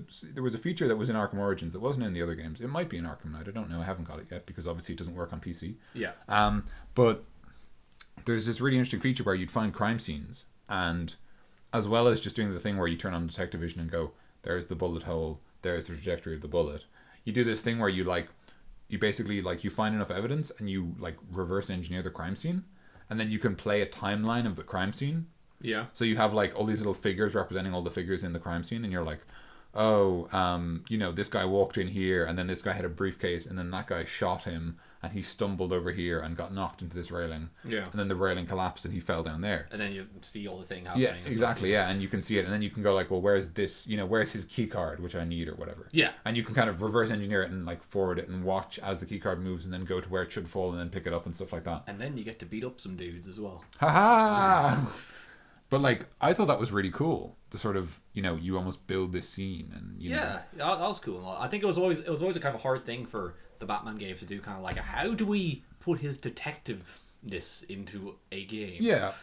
feature that was in Arkham Origins that wasn't in the other games. It might be in Arkham Knight. I don't know. I haven't got it yet because obviously it doesn't work on PC. Yeah. But there's this really interesting feature where you'd find crime scenes, and as well as just doing the thing where you turn on detective vision and go, there's the bullet hole, there's the trajectory of the bullet. You do this thing where you basically you find enough evidence and you like reverse engineer the crime scene, and then you can play a timeline of the crime scene. Yeah. So you have like all these little figures representing all the figures in the crime scene, and you're like, oh, this guy walked in here, and then this guy had a briefcase, and then that guy shot him, and he stumbled over here and got knocked into this railing. Yeah. And then the railing collapsed and he fell down there. And then you see all the thing happening. Yeah, exactly, yeah. And you can see it, and then you can go like, well, where's this, where's his key card, which I need or whatever. Yeah. And you can kind of reverse engineer it and like forward it and watch as the key card moves and then go to where it should fall and then pick it up and stuff like that. And then you get to beat up some dudes as well. Ha! But like, I thought that was really cool. The sort of, you almost build this scene and that was cool. I think it was always a kind of a hard thing for the Batman games to do, kind of like, how do we put his detectiveness into a game? Yeah.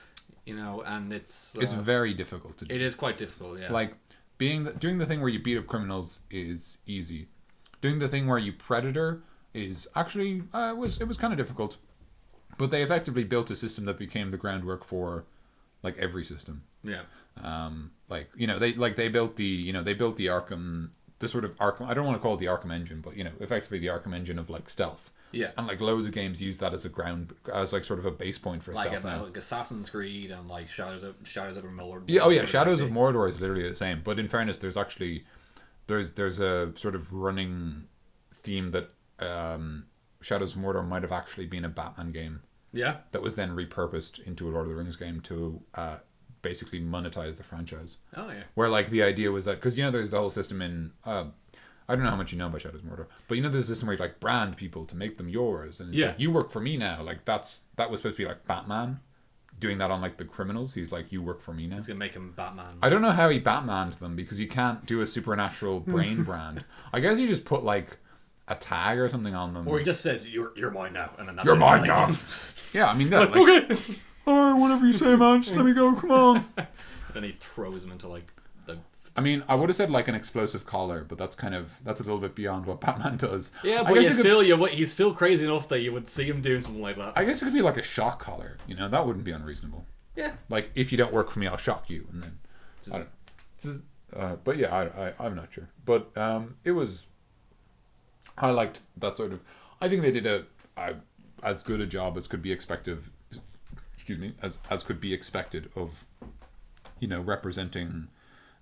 And it's very difficult to do. It is quite difficult, yeah. Like doing the thing where you beat up criminals is easy. Doing the thing where you predator is actually it was kind of difficult. But they effectively built a system that became the groundwork for like every system. Yeah. They built the Arkham, the sort of Arkham, I don't want to call it the Arkham engine, but effectively the Arkham engine of like stealth. Yeah. And like loads of games use that as like sort of a base point for stealth now. Like Assassin's Creed and like Shadows of Mordor. Yeah, oh yeah, Shadows of Mordor is literally the same. But in fairness, there's a sort of running theme that Shadows of Mordor might have actually been a Batman game. Yeah. That was then repurposed into a Lord of the Rings game to basically monetize the franchise. Oh yeah. Where like the idea was that because there's the whole system in I don't know how much you know about Shadows of Mordor, but there's this system where you like brand people to make them yours, and it's like, you work for me now. Like that was supposed to be like Batman doing that on like the criminals. He's like, you work for me now. He's gonna make him Batman. I don't know how he Batmaned them because you can't do a supernatural brain brand. I guess you just put like a tag or something on them, or he just says you're mine now, and then that's you're mine now. Yeah, I mean, like, okay. All right, whatever you say, man. Just let me go. Come on. Then he throws him into like the. I mean, I would have said like an explosive collar, but that's a little bit beyond what Batman does. Yeah, but he's still crazy enough that you would see him doing something like that. I guess it could be like a shock collar. That wouldn't be unreasonable. Yeah. Like if you don't work for me, I'll shock you, and then. I don't. But yeah, I'm not sure. But it was. I liked that sort of. I think they did as good a job as could be expected. Excuse me, as could be expected of, representing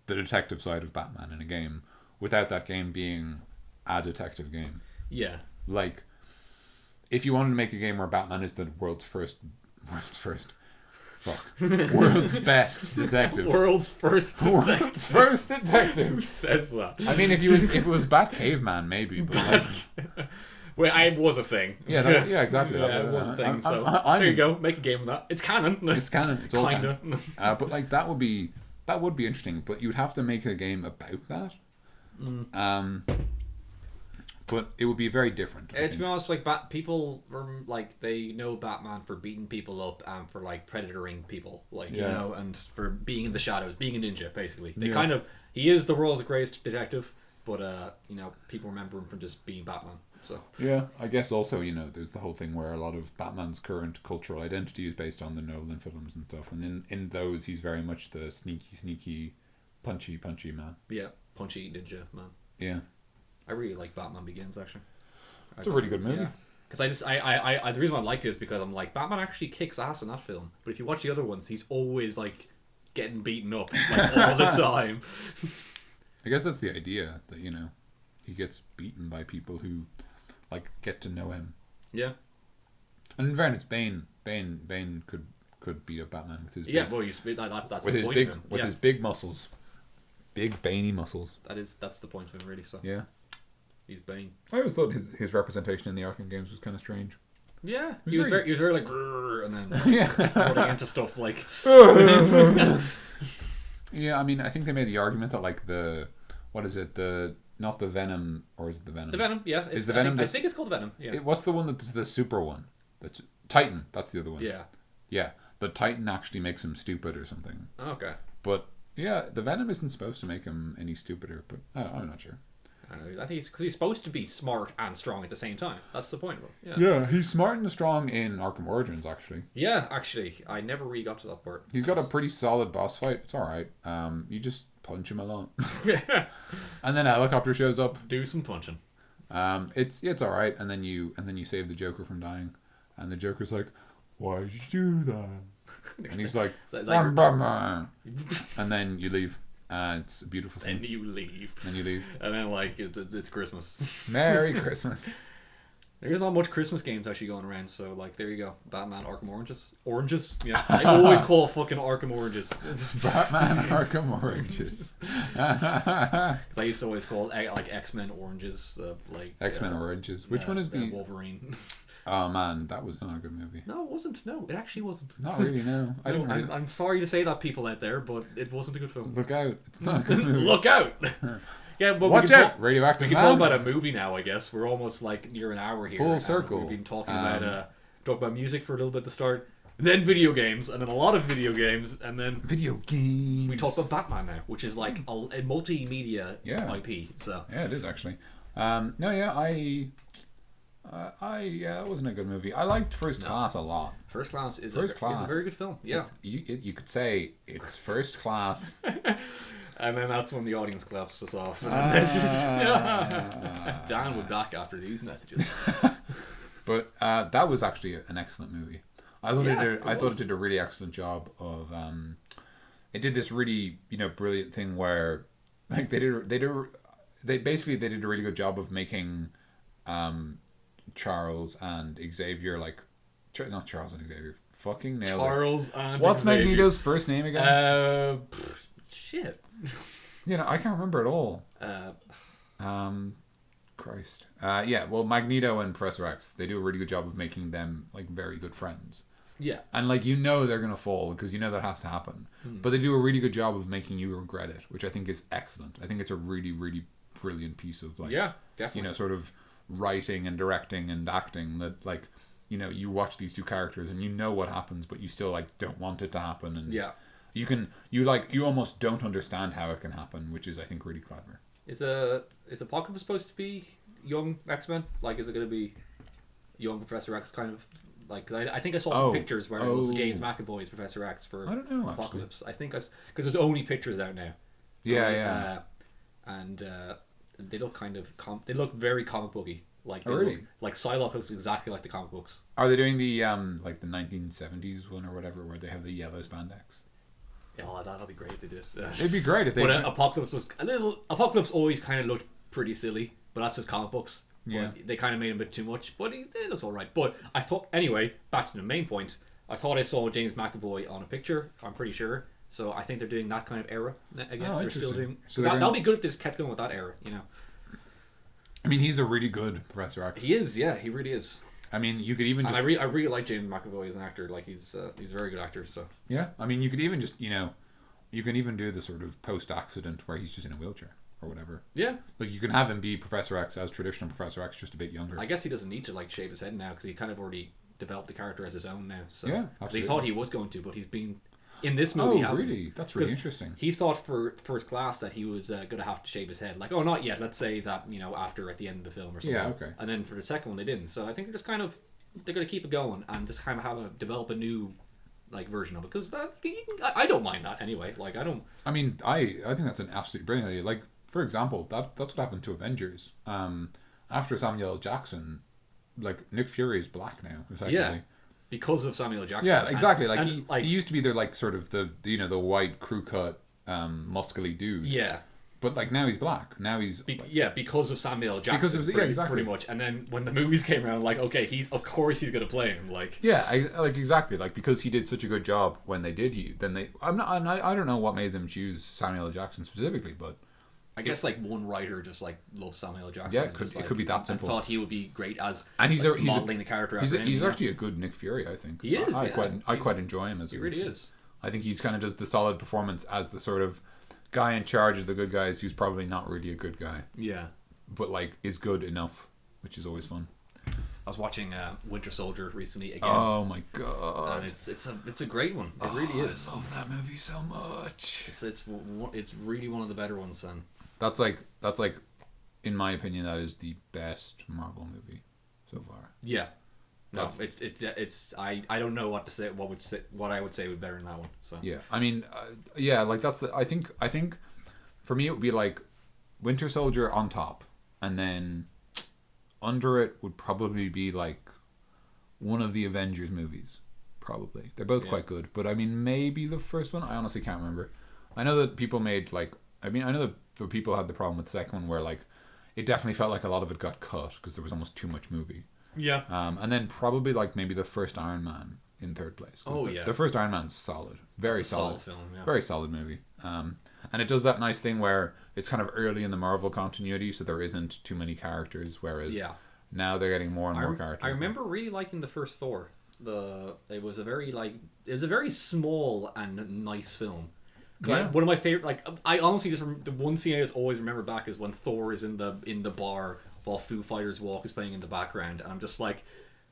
the detective side of Batman in a game without that game being a detective game. Yeah. Like, if you wanted to make a game where Batman is the world's best detective. World's first detective. Who says that? I mean, if it was Bat Caveman, maybe. But like, well, it was a thing. Yeah, exactly. Yeah, it was a thing. There you go. Make a game of that. It's canon. It's canon. It's all canon. But like that would be interesting. But you'd have to make a game about that. but it would be very different. To be honest, like people like they know Batman for beating people up and for like predatoring people, like you know, and for being in the shadows, being a ninja. Basically, they kind of he is the world's greatest detective, but you know, people remember him for just being Batman. So yeah, I guess also, you know, there's the whole thing where a lot of Batman's current cultural identity is based on the Nolan films and stuff, and in those he's very much the sneaky, punchy man. Yeah, punchy ninja man. Yeah, I really like Batman Begins actually. It's a really good movie. Because I the reason why I like it is because I'm like, Batman actually kicks ass in that film, but if you watch the other ones, he's always like getting beaten up like all the time. I guess that's the idea, that, you know, he gets beaten by people who like get to know him. Yeah. And in fairness, Bane could beat up Batman with his that's with the his point big of him. with his big muscles, big Baney muscles. That's the point of him really. So yeah, he's Bane. I always thought his representation in the Arkham games was kind of strange. Yeah, he was very like, and then exploding into stuff like. Yeah, I mean, I think they made the argument that like not the Venom, or is it the Venom? The Venom, yeah. Is the Venom? I think it's called the Venom. Yeah. What's the one that's the super one? That's Titan. That's the other one. Yeah. Yeah, but Titan actually makes him stupid or something. Okay. But yeah, the Venom isn't supposed to make him any stupider. But I'm not sure. I don't know. I think because he's supposed to be smart and strong at the same time. That's the point of it. Yeah, he's smart and strong in Arkham Origins, actually. Yeah, actually, I never really got to that part. He's got a pretty solid boss fight. It's all right. You just punch him a lot, and then a helicopter shows up. Do some punching. It's all right, and then you save the Joker from dying, and the Joker's like, "Why did you do that?" And he's like, "Batman," and then you leave. It's a beautiful scene. And you leave. And then like it's Christmas. Merry Christmas. There's not much Christmas games actually going around, so like there you go. Batman Arkham Oranges. Yeah, I always call fucking Arkham Oranges. Batman Arkham Oranges. Because I used to always call like XMen Oranges. XMen Oranges. Which one is the Wolverine? Oh man, that was not a good movie. No, it wasn't. No, it actually wasn't. Not really. No, I'm sorry to say that, people out there, but it wasn't a good film. Look out! It's not a good movie. Look out! Yeah, but watch out! Radioactive We Man. can talk about a movie now. I guess we're almost like near an hour here. Full circle. We've been talking about music for a little bit at the start, and then video games, and then a lot of video games, and then video games. We talk about Batman now, which is like a multimedia IP. So yeah, it is actually. It wasn't a good movie. I liked First Class a lot. First Class is a very good film. Yeah, you could say it's first class. And then that's when the audience claps us off. Dan will be back after these messages. But that was actually an excellent movie. I thought it did a really excellent job of. It did this really brilliant thing where, like they did a really good job of making, Charles and Xavier not Charles and Xavier. Fucking nailed Charles and What's Xavier. Magneto's first name again? Shit. I can't remember at all. Christ. Well, Magneto and Professor X, they do a really good job of making them like very good friends. Yeah. And they're gonna fall because that has to happen. But they do a really good job of making you regret it, which I think is excellent. I think it's a really, really brilliant piece of definitely. Sort of writing and directing and acting that you watch these two characters and you know what happens, but you still don't want it to happen, and you almost don't understand how it can happen, which is I think really clever. Is Apocalypse supposed to be young X-Men? Like, is it going to be young Professor X kind of? Like, cause I think I saw some pictures where it was James McAvoy's Professor X for I don't know, Apocalypse. Actually. I think because there's only pictures out now. And they look kind of they look very comic booky. Like really? Like Psylocke looks exactly like the comic books. Are they doing the the 1970s one or whatever where they have the yellow spandex? Yeah, that'd be great if they did. It'd be great if they. But Apocalypse always kind of looked pretty silly, but that's just comic books. Yeah. But they kind of made him a bit too much, but it looks all right. But I thought, anyway, back to the main point. I thought I saw James McAvoy on a picture. I'm pretty sure. So I think they're doing that kind of era again. Oh, they're still doing. So that'll be good if they just kept going with that era. I mean, he's a really good Professor X. He is, yeah, he really is. I mean, you could even just... I really like James McAvoy as an actor. Like, he's a very good actor. So yeah, I mean, you could even just you can even do the sort of post-accident where he's just in a wheelchair. or whatever. Yeah. Like you can have him be Professor X as traditional Professor X, just a bit younger. I guess he doesn't need to like shave his head now because he kind of already developed the character as his own now. So yeah, absolutely. He thought he was going to, but he's been in this movie. Oh, really? That's really interesting. He thought for First Class that he was going to have to shave his head. Like, oh, not yet. Let's say that after at the end of the film or something. Yeah, okay. And then for the second one, they didn't. So I think they're going to keep it going and just kind of develop a new like version of it because I don't mind that anyway. Like I don't. I mean, I think that's an absolutely brilliant idea. Like for example, that's what happened to Avengers. After Samuel L. Jackson, like Nick Fury is black now. Effectively. Yeah. Because of Samuel L. Jackson. Yeah, exactly. And He used to be the like sort of the the white crew cut, muscly dude. Yeah. But like now he's black. Now he's because of Samuel L. Jackson. Because it was, exactly. Pretty much. And then when the movies came around, like okay, he's gonna play him. Like exactly like because he did such a good job when they did you. Then I don't know what made them choose Samuel L. Jackson specifically, but I guess like one writer just like loves Samuel L. Jackson. Yeah, it could be that simple. And thought he would be great as he's modeling the character. He's actually a good Nick Fury, I think. He is. I quite enjoy him as. He really is. I think he's kind of does the solid performance as the sort of guy in charge of the good guys who's probably not really a good guy. Yeah. But like is good enough, which is always fun. I was watching Winter Soldier recently again. Oh my god! And it's a great one. It really is. I love that movie so much. It's really one of the better ones, son. That's like in my opinion that is the best Marvel movie so far. Yeah. No, it's I don't know what to say. What I would say would be better than that one. So yeah, I mean, like that's I think for me it would be like Winter Soldier on top, and then under it would probably be like one of the Avengers movies. Probably they're both quite good, but I mean maybe the first one. I honestly can't remember. I know that people made like I know that the people had the problem with the second one where like it definitely felt like a lot of it got cut because there was almost too much movie. Yeah. And then probably like maybe the first Iron Man in third place. The first Iron Man's solid. Very solid film, yeah. Very solid movie. And it does that nice thing where it's kind of early in the Marvel continuity, so there isn't too many characters, whereas now they're getting more and more characters. I remember really liking the first Thor. It was a very small and nice film. Yeah. One of my favorite, I honestly the one scene I just always remember back is when Thor is in the bar while Foo Fighters Walk is playing in the background, and I'm just like,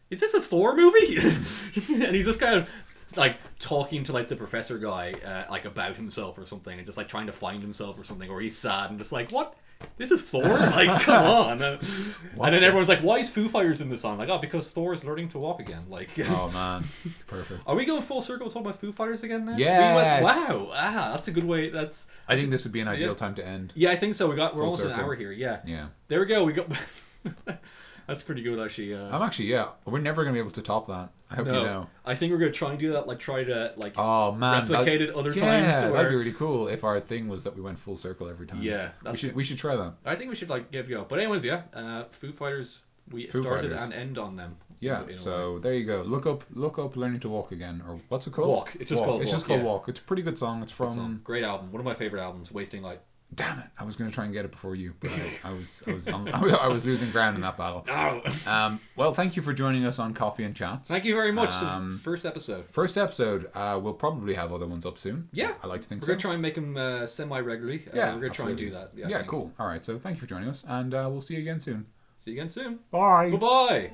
is this a Thor movie? And he's just kind of like talking to like the professor guy like about himself or something, and just like trying to find himself or something, or he's sad and just like, what? This is Thor? Like, come on. And then everyone's like, why is Foo Fighters in this song? Like, oh, because Thor's learning to walk again. Like, oh man, perfect. Are we going full circle talking about Foo Fighters again now? Yes. Wow. That's a good way. I think this would be an ideal time to end. Yeah, I think so. We're almost an hour here. Yeah. Yeah. There we go. We got. That's pretty good, actually. We're never gonna be able to top that. I hope you know. I think we're gonna try and do that. Like, try to replicate it other times. Yeah, that'd be really cool if our thing was that we went full circle every time. Yeah, we should try that. I think we should like give it a go. But anyways, Foo Fighters. We started and end on them. Yeah. So there you go. Look up "Learning to Walk" again, or what's it called? Walk. It's just called. It's just called Walk. It's a pretty good song. It's from great album. One of my favorite albums. Wasting Light. Damn it! I was going to try and get it before you, but I was losing ground in that battle. No. Well, thank you for joining us on Coffee and Chats. Thank you very much. First episode. We'll probably have other ones up soon. Yeah, I like to think we're going to try and make them semi-regularly. Yeah, we're going to try and do that. Yeah, cool. All right, so thank you for joining us, and we'll see you again soon. See you again soon. Bye. Bye-bye.